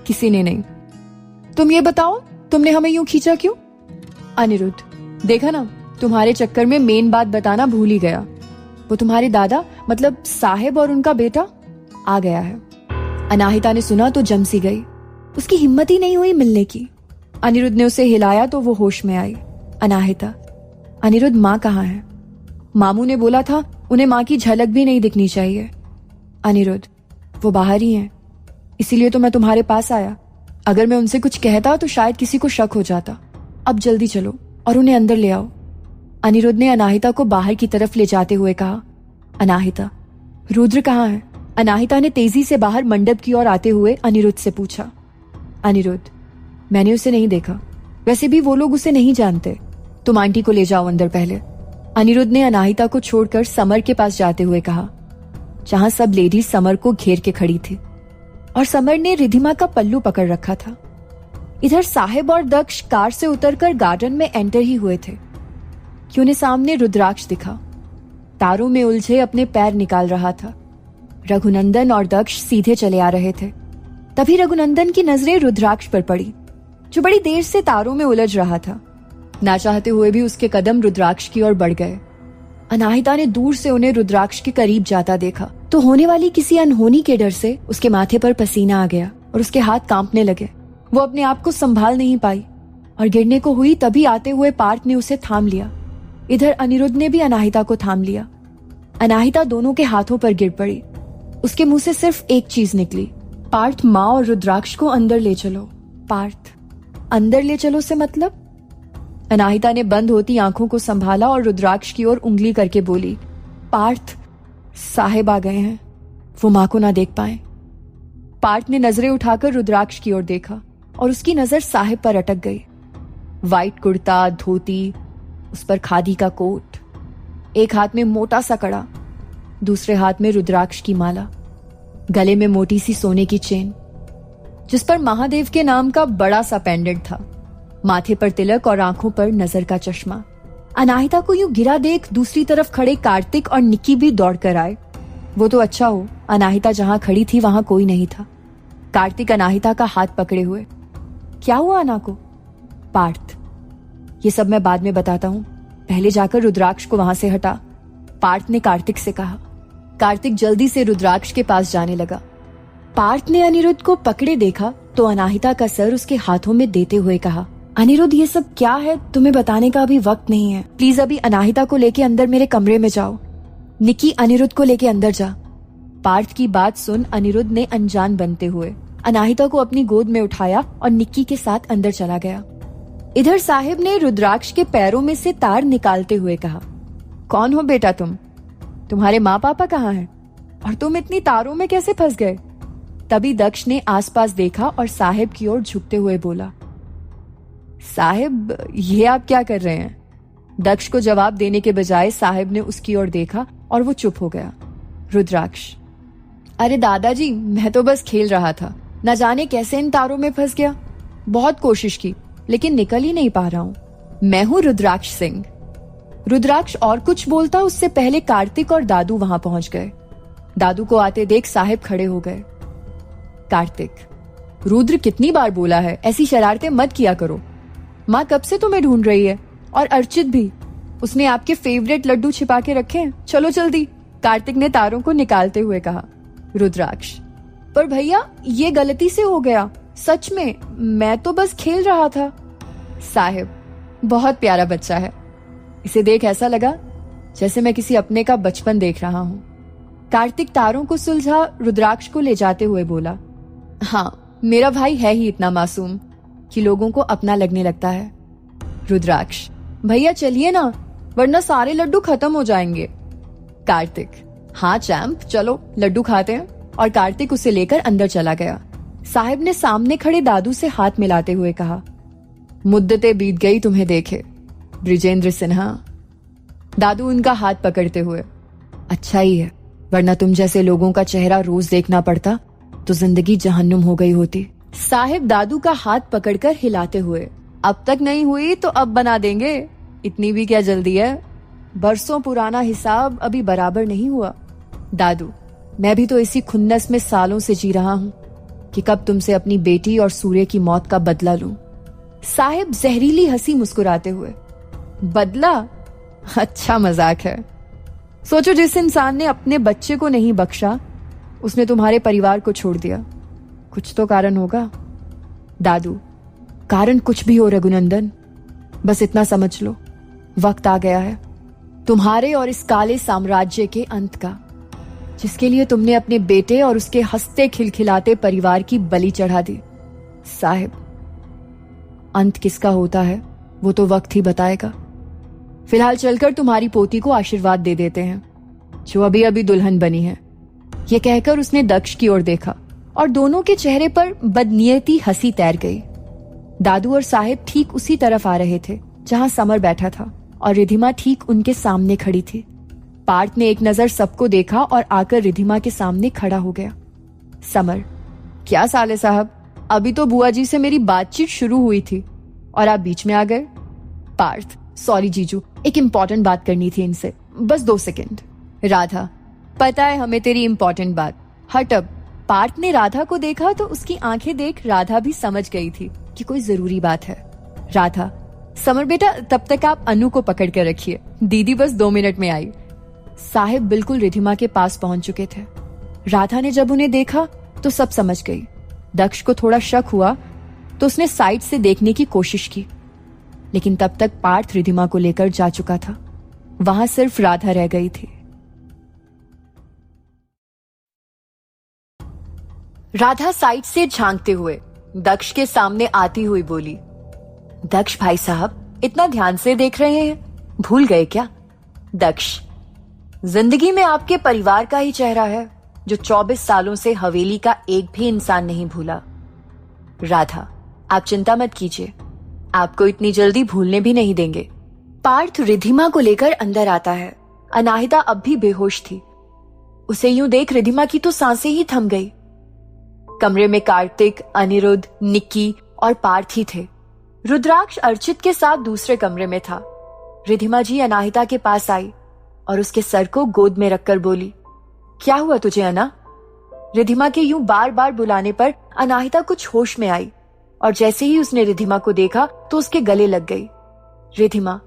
किसी ने नहीं। तुम ये बताओ, तुमने हमें यूं खींचा क्यों? अनिरुद्ध, देखा ना, तुम्हारे चक्कर में मेन बात बताना भूल ही गया। वो तुम्हारे दादा मतलब साहेब और उनका बेटा आ गया है। अनाहिता ने सुना तो जम सी गई। उसकी हिम्मत ही नहीं हुई मिलने की। अनिरुद्ध ने उसे हिलाया तो वो होश में आई। अनाहिता, अनिरुद्ध, माँ कहाँ है? मामू ने बोला था उन्हें माँ की झलक भी नहीं दिखनी चाहिए। अनिरुद्ध, वो बाहर ही हैं, इसीलिए तो मैं तुम्हारे पास आया। अगर मैं उनसे कुछ कहता तो शायद किसी को शक हो जाता। अब जल्दी चलो और उन्हें अंदर ले आओ। अनिरुद्ध ने अनाहिता को बाहर की तरफ ले जाते हुए कहा। अनाहिता, रुद्र कहाँ है? अनाहिता ने तेजी से बाहर मंडप की ओर आते हुए अनिरुद्ध से पूछा। अनिरुद्ध, मैंने उसे नहीं देखा, वैसे भी वो लोग उसे नहीं जानते। तुम आंटी को ले जाओ अंदर पहले। अनिरुद्ध ने अनाहिता को छोड़कर समर के पास जाते हुए कहा, जहां सब लेडीज समर को घेर के खड़ी थी और समर ने रिधिमा का पल्लू पकड़ रखा था। इधर साहेब और दक्ष कार से उतरकर गार्डन में एंटर ही हुए थे कि उन्हें सामने रुद्राक्ष दिखा। तारों में उलझे अपने पैर निकाल रहा था। रघुनंदन और दक्ष सीधे चले आ रहे थे। तभी रघुनंदन की नजरें रुद्राक्ष पर पड़ी, जो बड़ी देर से तारों में उलझ रहा था। ना चाहते हुए भी उसके कदम रुद्राक्ष की ओर बढ़ गए। अनाहिता ने दूर से उन्हें रुद्राक्ष के करीब जाता देखा तो होने वाली किसी अनहोनी के डर से उसके माथे पर पसीना आ गया और उसके हाथ कांपने लगे। वो अपने आप को संभाल नहीं पाई और गिरने को हुई, तभी आते हुए पार्थ ने उसे थाम लिया। इधर अनिरुद्ध ने भी अनाहिता को थाम लिया। अनाहिता दोनों के हाथों पर गिर पड़ी। उसके मुंह से सिर्फ एक चीज निकली, पार्थ, माँ और रुद्राक्ष को अंदर ले चलो। पार्थ, अंदर ले चलो से मतलब? अनाहिता ने बंद होती आंखों को संभाला और रुद्राक्ष की ओर उंगली करके बोली, पार्थ, साहेब आ गए हैं, वो माँ को ना देख पाए। पार्थ ने नजरें उठाकर रुद्राक्ष की ओर देखा और उसकी नजर साहेब पर अटक गई। वाइट कुर्ता, धोती, उस पर खादी का कोट, एक हाथ में मोटा सा कड़ा, दूसरे हाथ में रुद्राक्ष की माला, गले में मोटी सी सोने की चेन जिस पर महादेव के नाम का बड़ा सा पेंडेंट था, माथे पर तिलक और आंखों पर नजर का चश्मा। अनाहिता को यूं गिरा देख दूसरी तरफ खड़े कार्तिक और निक्की भी दौड़ कर आए। वो तो अच्छा हो, अनाहिता जहां खड़ी थी वहां कोई नहीं था। कार्तिक अनाहिता का हाथ पकड़े हुए, क्या हुआ अना को? पार्थ, ये सब मैं बाद में बताता हूं, पहले जाकर रुद्राक्ष को वहां से हटा, पार्थ ने कार्तिक से कहा। कार्तिक जल्दी से रुद्राक्ष के पास जाने लगा। पार्थ ने अनिरुद्ध को पकड़े देखा तो अनाहिता का सर उसके हाथों में देते हुए कहा, अनिरुद्ध ये सब क्या है? तुम्हें बताने का अभी वक्त नहीं है। प्लीज अभी अनाहिता को लेके अंदर मेरे कमरे में जाओ। निक्की, अनिरुद्ध को लेके अंदर जा। पार्थ की बात सुन अनिरुद्ध ने अनजान बनते हुए अनाहिता को अपनी गोद में उठाया और निक्की के साथ अंदर चला गया। इधर साहिब ने रुद्राक्ष के पैरों में से तार निकालते हुए कहा, कौन हो बेटा तुम? तुम्हारे माँ पापा कहाँ हैं? और तुम इतनी तारों में कैसे फंस गए? तभी दक्ष ने आसपास देखा और साहिब की ओर झुकते हुए बोला, साहिब ये आप क्या कर रहे हैं? दक्ष को जवाब देने के बजाय साहिब ने उसकी ओर देखा और वो चुप हो गया। रुद्राक्ष, अरे दादाजी मैं तो बस खेल रहा था, न जाने कैसे इन तारों में फंस गया। बहुत कोशिश की लेकिन निकल ही नहीं पा रहा हूं। मैं हूं रुद्राक्ष सिंह। रुद्राक्ष और कुछ बोलता उससे पहले कार्तिक और दादू वहां पहुंच गए। दादू को आते देख साहिब खड़े हो गए। कार्तिक, रुद्र कितनी बार बोला है ऐसी शरारतें मत किया करो। माँ कब से तुम्हें ढूंढ रही है और अर्चित भी, उसने आपके फेवरेट लड्डू छिपा के रखे हैं, चलो जल्दी, कार्तिक ने तारों को निकालते हुए कहा। रुद्राक्ष, पर भैया ये गलती से हो गया, सच में मैं तो बस खेल रहा था। साहिब, बहुत प्यारा बच्चा है, इसे देख ऐसा लगा जैसे मैं किसी अपने का बचपन देख रहा हूं। कार्तिक तारों को सुलझा रुद्राक्ष को ले जाते हुए बोला, हाँ मेरा भाई है ही इतना मासूम कि लोगों को अपना लगने लगता है। रुद्राक्ष, भैया चलिए ना वरना सारे लड्डू खत्म हो जाएंगे। कार्तिक, हाँ चैंप चलो लड्डू खाते हैं, और कार्तिक उसे लेकर अंदर चला गया। साहिब ने सामने खड़े दादू से हाथ मिलाते हुए कहा, मुद्दतें बीत गई तुम्हें देखे ब्रिजेंद्र सिन्हा। दादू उनका हाथ पकड़ते हुए, अच्छा ही है, वरना तुम जैसे लोगों का चेहरा रोज देखना पड़ता तो जिंदगी जहन्नुम हो गई होती। साहिब दादू का हाथ पकड़कर हिलाते हुए, अब तक नहीं हुई तो अब बना देंगे, इतनी भी क्या जल्दी है, बरसों पुराना हिसाब अभी बराबर नहीं हुआ। दादू, मैं भी तो इसी खुन्नस में सालों से जी रहा हूं कि कब तुमसे अपनी बेटी और सूर्य की मौत का बदला लूं। साहिब जहरीली हंसी मुस्कुराते हुए, बदला? अच्छा मजाक है। सोचो जिस इंसान ने अपने बच्चे को नहीं बख्शा उसने तुम्हारे परिवार को छोड़ दिया, कुछ तो कारण होगा। दादू, कारण कुछ भी हो रघुनंदन, बस इतना समझ लो वक्त आ गया है तुम्हारे और इस काले साम्राज्य के अंत का, जिसके लिए तुमने अपने बेटे और उसके हंसते खिलखिलाते परिवार की बलि चढ़ा दी। साहिब, अंत किसका होता है वो तो वक्त ही बताएगा। फिलहाल चलकर तुम्हारी पोती को आशीर्वाद दे देते हैं जो अभी अभी दुल्हन बनी है। यह कहकर उसने दक्ष की ओर देखा और दोनों के चेहरे पर बदनियती हंसी तैर गई। दादू और साहिब ठीक उसी तरफ आ रहे थे जहां समर बैठा था और रिधिमा ठीक उनके सामने खड़ी थी। पार्थ ने एक नजर सबको देखा और आकर रिधिमा के सामने खड़ा हो गया। समर, क्या साले साहब, अभी तो बुआ जी से मेरी बातचीत शुरू हुई थी और आप बीच में आ गए। पार्थ, सॉरी जीजू, एक इम्पोर्टेंट बात करनी थी इनसे, बस 2 सेकंड। राधा, पता है हमें तेरी इम्पोर्टेंट बात, हट अब। पार्थ ने राधा को देखा तो उसकी आंखें देख राधा भी समझ गई थी कि कोई जरूरी बात है। राधा, समर बेटा तब तक आप अनु को पकड़ कर रखिए, दीदी बस 2 मिनट में आई। साहिब बिल्कुल रिधिमा के पास पहुंच चुके थे। राधा ने जब उन्हें देखा तो सब समझ गई। दक्ष को थोड़ा शक हुआ तो उसने साइड से देखने की कोशिश की, लेकिन तब तक पार्थ रिधिमा को लेकर जा चुका था। वहां सिर्फ राधा रह गई थी। राधा साइड से झांकते हुए दक्ष के सामने आती हुई बोली, दक्ष भाई साहब इतना ध्यान से देख रहे हैं, भूल गए क्या? दक्ष, जिंदगी में आपके परिवार का ही चेहरा है जो 24 सालों से हवेली का एक भी इंसान नहीं भूला। राधा, आप चिंता मत कीजिए, आपको इतनी जल्दी भूलने भी नहीं देंगे। पार्थ रिधिमा को लेकर अंदर आता है। अनाहिता अब भी बेहोश थी। उसे यूं देख रिधिमा की तो सांसें ही थम गई। कमरे में कार्तिक, अनिरुद्ध, निक्की और पार्थ ही थे। रुद्राक्ष अर्चित के साथ दूसरे कमरे में था। रिधिमा जी अनाहिता के पास आई और उसके सर को गोद में रखकर बोली, क्या हुआ तुझे अना? रिधिमा के यूं बार बार बुलाने पर अनाहिता कुछ होश में आई और जैसे ही उसने रिधिमा को देखा तो उसके गले लग गई। रिधिमा,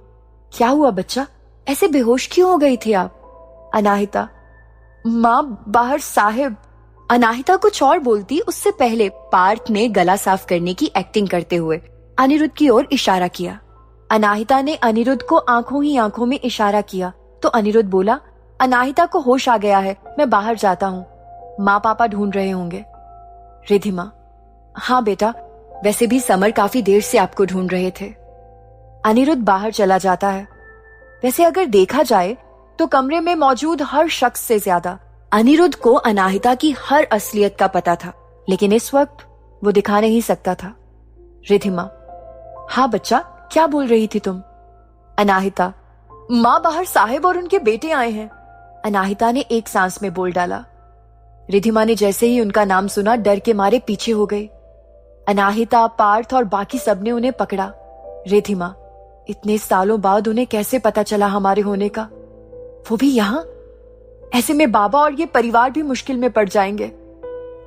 क्या हुआ बच्चा, ऐसे बेहोश क्यों हो गई थी आप? अनाहिता, मां बाहर साहिब। अनाहिता कुछ और बोलती उससे पहले पार्थ ने गला साफ करने की एक्टिंग करते हुए अनिरुद्ध की ओर इशारा किया। अनाहिता ने अनिरुद्ध को आंखों ही आंखों में इशारा किया तो अनिरुद्ध बोला, अनाहिता को होश आ गया है, मैं बाहर जाता हूँ, माँ पापा ढूंढ रहे होंगे। रिधिमा, हाँ बेटा, वैसे भी समर काफी देर से आपको ढूंढ रहे थे। अनिरुद्ध बाहर चला जाता है। वैसे अगर देखा जाए तो कमरे में मौजूद हर शख्स से ज्यादा अनिरुद्ध को अनाहिता की हर असलियत का पता था, लेकिन इस वक्त वो दिखा नहीं सकता था। रिधिमा, हाँ बच्चा, क्या बोल रही थी तुम? अनाहिता, माँ बाहर साहिब और उनके बेटे आए हैं। अनाहिता ने एक सांस में बोल डाला। रिधिमा ने जैसे ही उनका नाम सुना डर के मारे पीछे हो गई। अनाहिता, पार्थ और बाकी सबने उन्हें पकड़ा। रिधिमा, इतने सालों बाद उन्हें कैसे पता चला हमारे होने का, वो भी यहां? ऐसे में बाबा और ये परिवार भी मुश्किल में पड़ जाएंगे।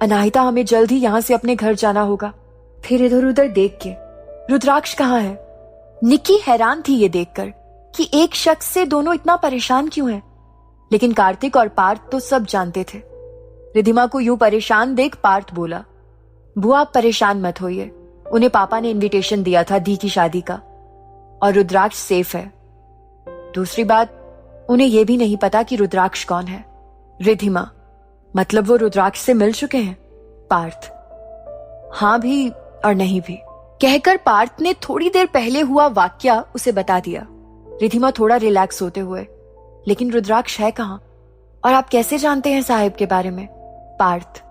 अनाहिता, हमें जल्द ही यहां से अपने घर जाना होगा। फिर इधर उधर देख के, रुद्राक्ष कहाँ है? निक्की हैरान थी ये देखकर कि एक शख्स से दोनों इतना परेशान क्यों हैं। लेकिन कार्तिक और पार्थ तो सब जानते थे। रिधिमा को यूं परेशान देख पार्थ बोला, बुआ आप परेशान मत होइए, उन्हें पापा ने इनविटेशन दिया था दी की शादी का और रुद्राक्ष सेफ है। दूसरी बात, उन्हें यह भी नहीं पता कि रुद्राक्ष कौन है। रिधिमा, मतलब वो रुद्राक्ष से मिल चुके हैं? पार्थ, हाँ भी और नहीं भी। कहकर पार्थ ने थोड़ी देर पहले हुआ वाकया उसे बता दिया। रिधिमा थोड़ा रिलैक्स होते हुए, लेकिन रुद्राक्ष है कहां और आप कैसे जानते हैं साहिब के बारे में? पार्थ,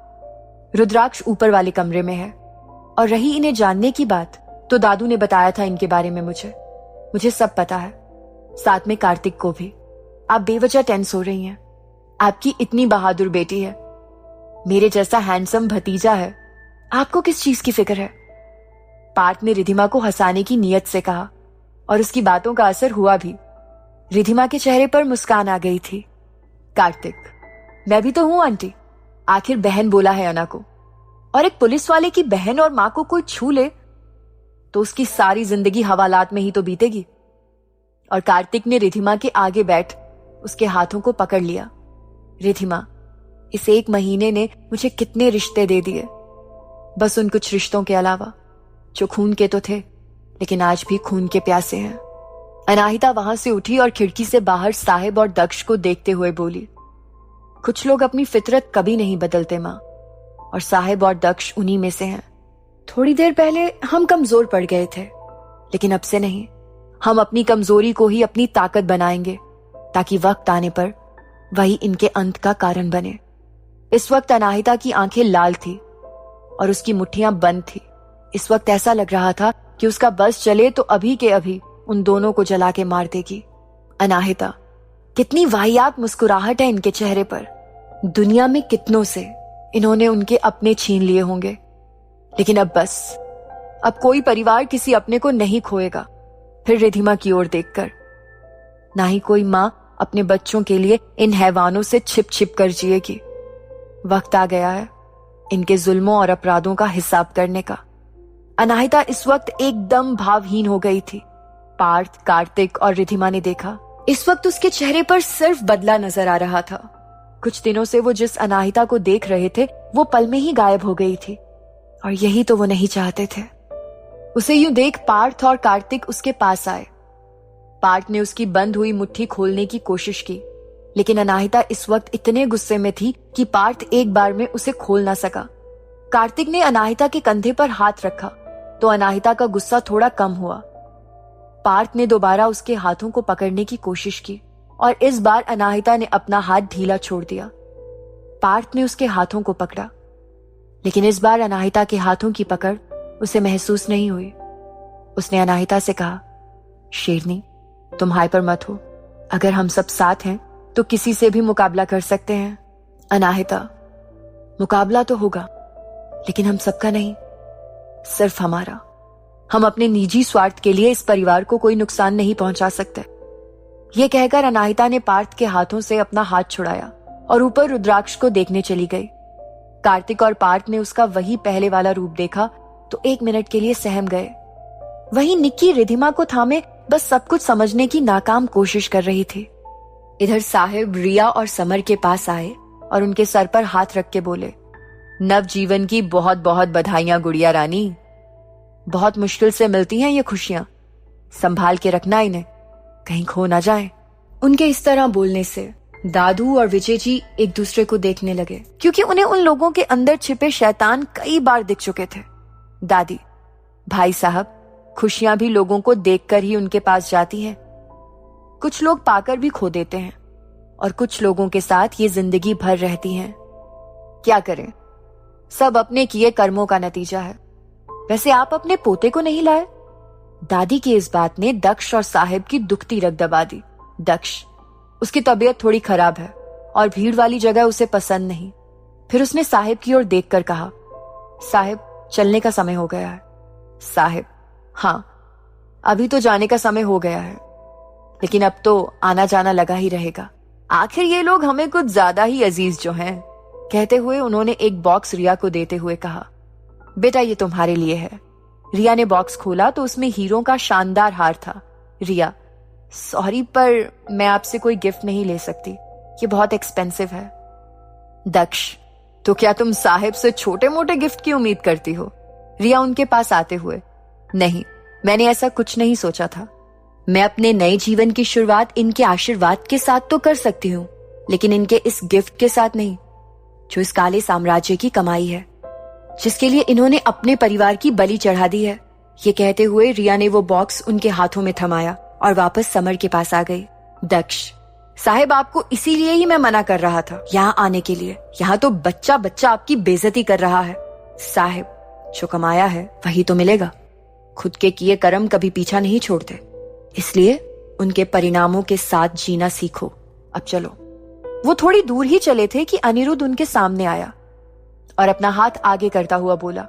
रुद्राक्ष ऊपर वाले कमरे में है और रही इन्हें जानने की बात तो दादू ने बताया था इनके बारे में मुझे सब पता है, साथ में कार्तिक को भी। आप बेवजह टेंस हो रही हैं, आपकी इतनी बहादुर बेटी है, मेरे जैसा हैंडसम भतीजा है, आपको किस चीज की फिक्र है? पार्थ ने रिधिमा को हंसाने की नीयत से कहा और उसकी बातों का असर हुआ भी। रिधिमा के चेहरे पर मुस्कान आ गई थी। कार्तिक, मैं भी तो हूं आंटी, आखिर बहन बोला है अना को, और एक पुलिस वाले की बहन और मां को कोई छू ले तो उसकी सारी जिंदगी हवालात में ही तो बीतेगी। और कार्तिक ने रिधिमा के आगे बैठ उसके हाथों को पकड़ लिया। रिधिमा, इस एक महीने ने मुझे कितने रिश्ते दे दिए, बस उन कुछ रिश्तों के अलावा जो खून के तो थे लेकिन आज भी खून के प्यासे हैं। अनाहिता वहां से उठी और खिड़की से बाहर साहिब और दक्ष को देखते हुए बोली, कुछ लोग अपनी फितरत कभी नहीं बदलते मां, और साहिब और दक्ष उन्हीं में से हैं। थोड़ी देर पहले हम कमजोर पड़ गए थे, लेकिन अब से नहीं, हम अपनी कमजोरी को ही अपनी ताकत बनाएंगे ताकि वक्त आने पर वही इनके अंत का कारण बने। इस वक्त अनाहिता की आंखें लाल थी और उसकी मुट्ठियां बंद थी। इस वक्त ऐसा लग रहा था कि उसका बस चले तो अभी के अभी उन दोनों को जला के मार देगी। अनाहिता, कितनी वाहियात मुस्कुराहट है इनके चेहरे पर। दुनिया में कितनों से इन्होंने उनके अपने छीन लिए होंगे, लेकिन अब बस, अब कोई परिवार किसी अपने को नहीं खोएगा। फिर रिधिमा की ओर देखकर, ना ही कोई मां अपने बच्चों के लिए इन हैवानों से छिप छिप कर जिएगी। वक्त आ गया है इनके जुल्मों और अपराधों का हिसाब करने का। अनाहिता इस वक्त एकदम भावहीन हो गई थी। पार्थ, कार्तिक और रिधिमा ने देखा, इस वक्त उसके चेहरे पर सिर्फ बदला नजर आ रहा था। कुछ दिनों से वो जिस अनाहिता को देख रहे थे वो पल में ही गायब हो गई थी, और यही तो वो नहीं चाहते थे। उसे यूं देख पार्थ और कार्तिक उसके पास आए। पार्थ ने उसकी बंद हुई मुट्ठी खोलने की कोशिश की, लेकिन अनाहिता इस वक्त इतने गुस्से में थी कि पार्थ एक बार में उसे खोल ना सका। कार्तिक ने अनाहिता के कंधे पर हाथ रखा तो अनाहिता का गुस्सा थोड़ा कम हुआ। पार्थ ने दोबारा उसके हाथों को पकड़ने की कोशिश की और इस बार अनाहिता ने अपना हाथ ढीला छोड़ दिया। पार्थ ने उसके हाथों को पकड़ा, लेकिन इस बार अनाहिता के हाथों की पकड़ उसे महसूस नहीं हुई। उसने अनाहिता से कहा, शेरनी, तुम हाइपर मत हो, अगर हम सब साथ हैं तो किसी से भी मुकाबला कर सकते हैं। अनाहिता, मुकाबला तो होगा, लेकिन हम सबका नहीं, सिर्फ हमारा। हम अपने निजी स्वार्थ के लिए इस परिवार को कोई नुकसान नहीं पहुंचा सकते। ये कहकर अनाहिता ने पार्थ के हाथों से अपना हाथ छुड़ाया और ऊपर रुद्राक्ष को देखने चली गई। कार्तिक और पार्थ ने उसका वही पहले वाला रूप देखा तो 1 मिनट के लिए सहम गए। वहीं निक्की रिधिमा को थामे बस सब कुछ समझने की नाकाम कोशिश कर रही थी। इधर साहिब रिया और समर के पास आए और उनके सर पर हाथ रख के बोले, नवजीवन की बहुत बहुत बधाइयां गुड़िया रानी। बहुत मुश्किल से मिलती हैं ये खुशियां, संभाल के रखना इन्हें, कहीं खो ना जाए। उनके इस तरह बोलने से दादू और विजय जी एक दूसरे को देखने लगे, क्योंकि उन्हें उन लोगों के अंदर छिपे शैतान कई बार दिख चुके थे। दादी, भाई साहब, खुशियां भी लोगों को देखकर ही उनके पास जाती हैं। कुछ लोग पाकर भी खो देते हैं और कुछ लोगों के साथ ये जिंदगी भर रहती हैं। क्या करें, सब अपने किए कर्मों का नतीजा है। वैसे आप अपने पोते को नहीं लाए? दादी की इस बात ने दक्ष और साहिब की दुखती रग दबा दी। दक्ष, उसकी तबीयत थोड़ी खराब है और भीड़ वाली जगह उसे पसंद नहीं। फिर उसने साहिब की ओर देखकर कहा, साहिब, चलने का समय हो गया है। साहिब, हाँ, अभी तो जाने का समय हो गया है, लेकिन अब तो आना जाना लगा ही रहेगा। आखिर ये लोग हमें कुछ ज्यादा ही अजीज जो हैं। कहते हुए उन्होंने एक बॉक्स रिया को देते हुए कहा, बेटा ये तुम्हारे लिए है। रिया ने बॉक्स खोला तो उसमें हीरों का शानदार हार था। रिया, सॉरी पर मैं आपसे कोई गिफ्ट नहीं ले सकती, ये बहुत एक्सपेंसिव है। दक्ष, तो क्या तुम साहिब से छोटे मोटे गिफ्ट की उम्मीद करती हो? रिया उनके पास आते हुए, नहीं, मैंने ऐसा कुछ नहीं सोचा था। मैं अपने नए जीवन की शुरुआत इनके आशीर्वाद के साथ तो कर सकती हूँ, लेकिन इनके इस गिफ्ट के साथ नहीं, जो इस काले साम्राज्य की कमाई है, जिसके लिए इन्होंने अपने परिवार की बलि चढ़ा दी है। ये कहते हुए रिया ने वो बॉक्स उनके हाथों में थमाया और वापस समर के पास आ गई। दक्ष, साहिब, आपको इसीलिए ही मैं मना कर रहा था यहाँ आने के लिए। यहाँ तो बच्चा बच्चा आपकी बेइज्जती कर रहा है। साहिब, जो कमाया है वही तो मिलेगा। खुद के किए कर्म कभी पीछा नहीं छोड़ते, इसलिए उनके परिणामों के साथ जीना सीखो। अब चलो। वो थोड़ी दूर ही चले थे कि अनिरुद्ध उनके सामने आया और अपना हाथ आगे करता हुआ बोला,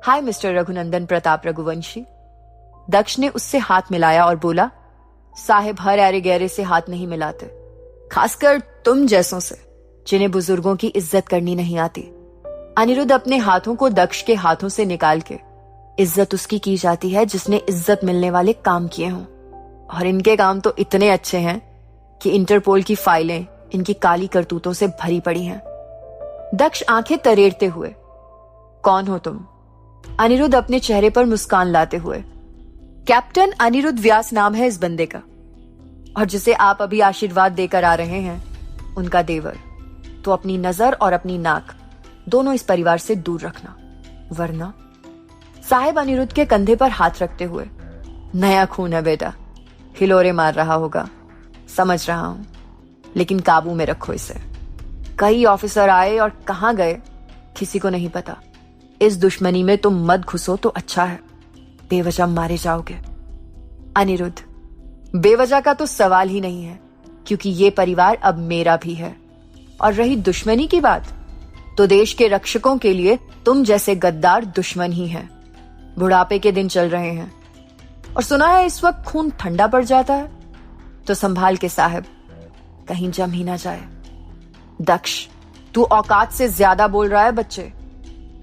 हाय मिस्टर रघुनंदन प्रताप रघुवंशी। दक्ष ने उससे हाथ मिलाया और बोला, साहिब हर ऐरे गहरे से हाथ नहीं मिलाते, खासकर तुम जैसों से, जिन्हें बुजुर्गों की इज्जत करनी नहीं आती। अनिरुद्ध अपने हाथों को दक्ष के हाथों से निकाल के, इज्जत उसकी की जाती है जिसने इज्जत मिलने वाले काम किए हों, और इनके काम तो इतने अच्छे हैं कि इंटरपोल की फाइलें इनकी काली करतूतों से भरी पड़ी हैं। दक्ष आंखें तरेड़ते हुए, कौन हो तुम? अनिरुद्ध अपने चेहरे पर मुस्कान लाते हुए, कैप्टन अनिरुद्ध व्यास नाम है इस बंदे का, और जिसे आप अभी आशीर्वाद देकर आ रहे हैं उनका देवर। तो अपनी नजर और अपनी नाक दोनों इस परिवार से दूर रखना, वरना। साहिब अनिरुद्ध के कंधे पर हाथ रखते हुए, नया खून है बेटा, हिलोरे मार रहा होगा, समझ रहा हूं, लेकिन काबू में रखो इसे। कई ऑफिसर आए और कहां गए किसी को नहीं पता। इस दुश्मनी में तुम मत घुसो तो अच्छा है, बेवजह मारे जाओगे। अनिरुद्ध, बेवजह का तो सवाल ही नहीं है, क्योंकि ये परिवार अब मेरा भी है। और रही दुश्मनी की बात, तो देश के रक्षकों के लिए तुम जैसे गद्दार दुश्मन ही हैं। बुढ़ापे के दिन चल रहे हैं और सुना है इस वक्त खून ठंडा पड़ जाता है, तो संभाल के साहब, कहीं जम ही ना जाए। दक्ष, तू औकात से ज्यादा बोल रहा है बच्चे।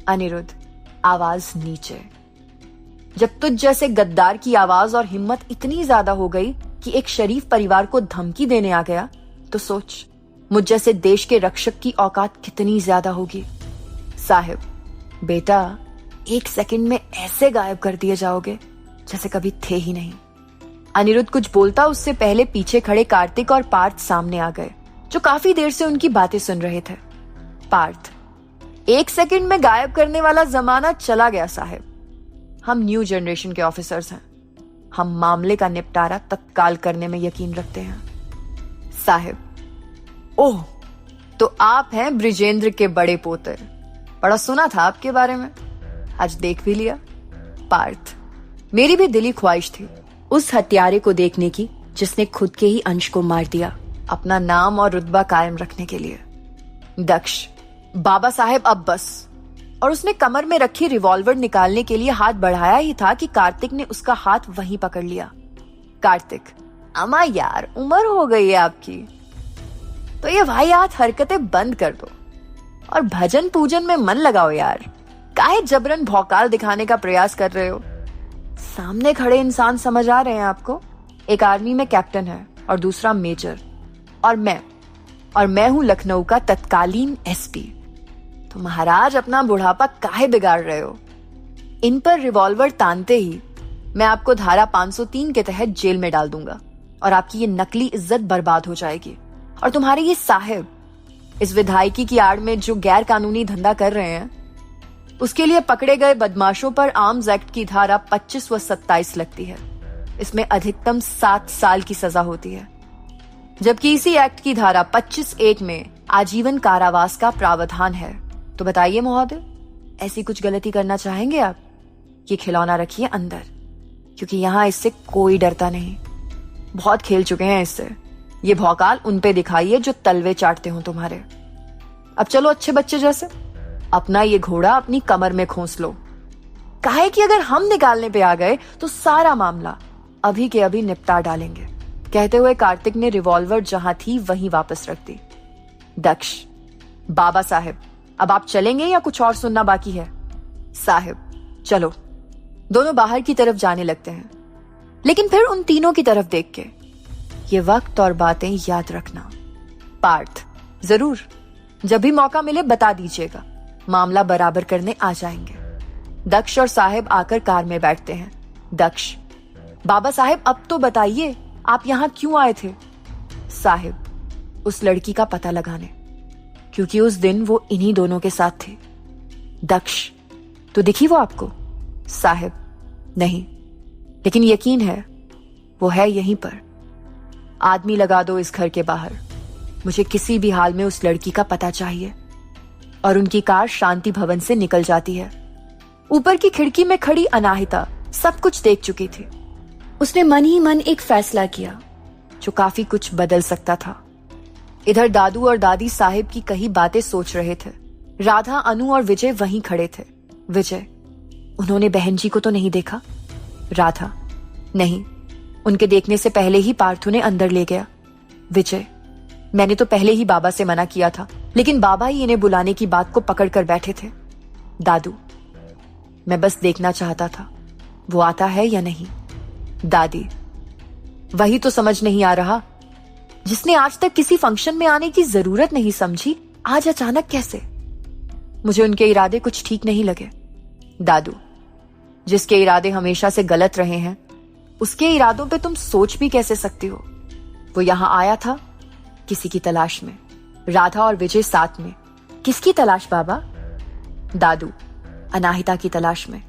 अनिरुद्ध, आवाज नीचे। जब तुझ जैसे गद्दार की आवाज और हिम्मत इतनी ज्यादा हो गई कि एक शरीफ परिवार को धमकी देने आ गया, तो सोच मुझ जैसे देश के रक्षक की औकात कितनी ज्यादा होगी। साहिब, बेटा 1 सेकंड में ऐसे गायब कर दिए जाओगे जैसे कभी थे ही नहीं। अनिरुद्ध कुछ बोलता उससे पहले पीछे खड़े कार्तिक और पार्थ सामने आ गए, जो काफी देर से उनकी बातें सुन रहे थे। पार्थ, 1 सेकंड में गायब करने वाला जमाना चला गया साहिब। हम न्यू जनरेशन के ऑफिसर्स हैं, हम मामले का निपटारा तत्काल करने में यकीन रखते हैं। साहिब, ओह, तो आप हैं ब्रिजेंद्र के बड़े पोते, बड़ा सुना था आपके बारे में, आज देख भी लिया। पार्थ, मेरी भी दिली ख्वाहिश थी उस हत्यारे को देखने की जिसने खुद के ही अंश को मार दिया, अपना नाम और रुतबा कायम रखने के लिए। दक्ष, बाबा साहेब अब बस। और उसने कमर में रखी रिवॉल्वर निकालने के लिए हाथ बढ़ाया ही था कि कार्तिक ने उसका हाथ वहीं पकड़ लिया। कार्तिक, अम्मा यार, उम्र हो गई है आपकी, तो ये वाहियात हरकतें बंद कर दो और भजन पूजन में मन लगाओ यार। काहे जबरन भौकाल दिखाने का प्रयास कर रहे हो? सामने खड़े इंसान समझ आ रहे हैं आपको? एक आर्मी में कैप्टन है और दूसरा मेजर, और मैं हूं लखनऊ का तत्कालीन एसपी। तो महाराज अपना बुढ़ापा काहे बिगाड़ रहे हो? इन पर रिवॉल्वर तानते ही मैं आपको धारा 503 के तहत जेल में डाल दूंगा और आपकी ये नकली इज्जत बर्बाद हो जाएगी। और तुम्हारे ये साहिब इस विधायकी की आड़ में जो गैर कानूनी धंधा कर रहे हैं, उसके लिए पकड़े गए बदमाशों पर आर्म्स एक्ट की धारा 25 व 27 लगती है। इसमें अधिकतम 7 साल की सजा होती है, जबकि इसी एक्ट की धारा 25(1) में आजीवन कारावास का प्रावधान है। तो बताइए महोदय, ऐसी कुछ गलती करना चाहेंगे आप? ये खिलौना रखिए अंदर, क्योंकि यहां इससे कोई डरता नहीं। बहुत खेल चुके हैं इससे। ये भौकाल उन पे दिखाइए जो तलवे चाटते हो तुम्हारे। अब चलो अच्छे बच्चे जैसे अपना ये घोड़ा अपनी कमर में खोस लो। काहे कि अगर हम निकालने पे आ गए तो सारा मामला अभी के अभी निपटा डालेंगे। कहते हुए कार्तिक ने रिवॉल्वर जहां थी वहीं वापस रख दी। दक्ष, बाबा साहब, अब आप चलेंगे या कुछ और सुनना बाकी है? साहब चलो। दोनों बाहर की तरफ जाने लगते हैं, लेकिन फिर उन तीनों की तरफ देख के, ये वक्त और बातें याद रखना। पार्थ, जरूर जब भी मौका मिले बता दीजिएगा, मामला बराबर करने आ जाएंगे। दक्ष और साहिब आकर कार में बैठते हैं। दक्ष, बाबा साहेब अब तो बताइए आप यहां क्यों आए थे? साहिब, उस लड़की का पता लगाने, क्योंकि उस दिन वो इन्हीं दोनों के साथ थी। दक्ष, तो दिखी वो आपको? साहिब, नहीं, लेकिन यकीन है वो है यहीं पर। आदमी लगा दो इस घर के बाहर, मुझे किसी भी हाल में उस लड़की का पता चाहिए। और उनकी कार शांति भवन से निकल जाती है। ऊपर की खिड़की में खड़ी अनाहिता सब कुछ देख चुकी थी। उसने मन ही मन एक फैसला किया जो काफी कुछ बदल सकता था। इधर दादू और दादी साहिब की कई बातें सोच रहे थे। राधा, अनु और विजय वहीं खड़े थे। विजय, उन्होंने बहन जी को तो नहीं देखा? राधा, नहीं, उनके देखने से पहले ही पार्थू ने अंदर ले गया। विजय, मैंने तो पहले ही बाबा से मना किया था, लेकिन बाबा ही इन्हें बुलाने की बात को पकड़ कर बैठे थे। दादू, मैं बस देखना चाहता था वो आता है या नहीं। दादी, वही तो समझ नहीं आ रहा, जिसने आज तक किसी फंक्शन में आने की जरूरत नहीं समझी, आज अचानक कैसे? मुझे उनके इरादे कुछ ठीक नहीं लगे। दादू, जिसके इरादे हमेशा से गलत रहे हैं, उसके इरादों पे तुम सोच भी कैसे सकती हो? वो यहां आया था किसी की तलाश में, राधा और विजय साथ में। किसकी तलाश बाबा? दादू, अनाहिता की तलाश में।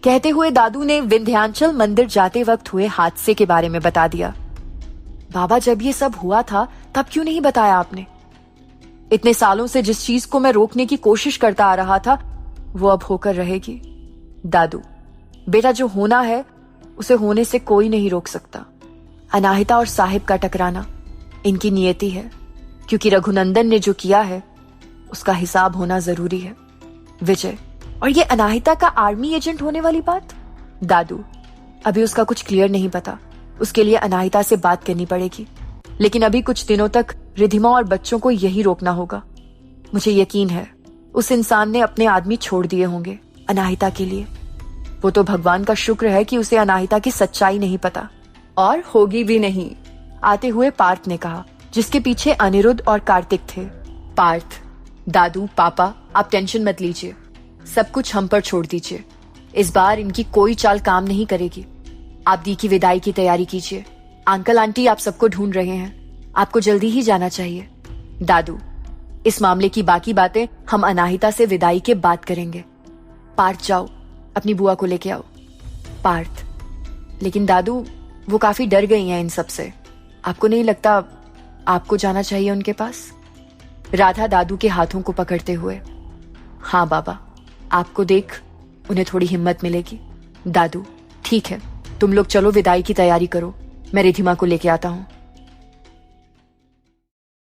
कहते हुए दादू ने विंध्याचल मंदिर जाते वक्त हुए हादसे के बारे में बता दिया। बाबा, जब ये सब हुआ था तब क्यों नहीं बताया आपने? इतने सालों से जिस चीज को मैं रोकने की कोशिश करता आ रहा था वो अब होकर रहेगी। दादू, बेटा, जो होना है उसे होने से कोई नहीं रोक सकता। अनाहिता और साहिब का टकराना इनकी नियति है, क्योंकि रघुनंदन ने जो किया है उसका हिसाब होना जरूरी है। विजय, और ये अनाहिता का आर्मी एजेंट होने वाली बात? दादू, अभी उसका कुछ क्लियर नहीं पता, उसके लिए अनाहिता से बात करनी पड़ेगी, लेकिन अभी कुछ दिनों तक रिधिमा और बच्चों को यही रोकना होगा। मुझे यकीन है उस इंसान ने अपने आदमी छोड़ दिए होंगे अनाहिता के लिए। वो तो भगवान का शुक्र है कि उसे अनाहिता की सच्चाई नहीं पता, और होगी भी नहीं। आते हुए पार्थ ने कहा, जिसके पीछे अनिरुद्ध और कार्तिक थे। पार्थ, दादू, पापा, आप टेंशन मत लीजिए, सब कुछ हम पर छोड़ दीजिए। इस बार इनकी कोई चाल काम नहीं करेगी। आप दी की विदाई की तैयारी कीजिए। अंकल आंटी आप सबको ढूंढ रहे हैं, आपको जल्दी ही जाना चाहिए। दादू, इस मामले की बाकी बातें हम अनाहिता से विदाई के बाद करेंगे। पार्थ, जाओ अपनी बुआ को लेके आओ। पार्थ, लेकिन दादू, वो काफी डर गई हैं इन सब से, आपको नहीं लगता आपको जाना चाहिए उनके पास? राधा दादू के हाथों को पकड़ते हुए, हाँ बाबा, आपको देख उन्हें थोड़ी हिम्मत मिलेगी। दादू, ठीक है, तुम लोग चलो विदाई की तैयारी करो, मैं रिधिमा को लेके आता हूँ।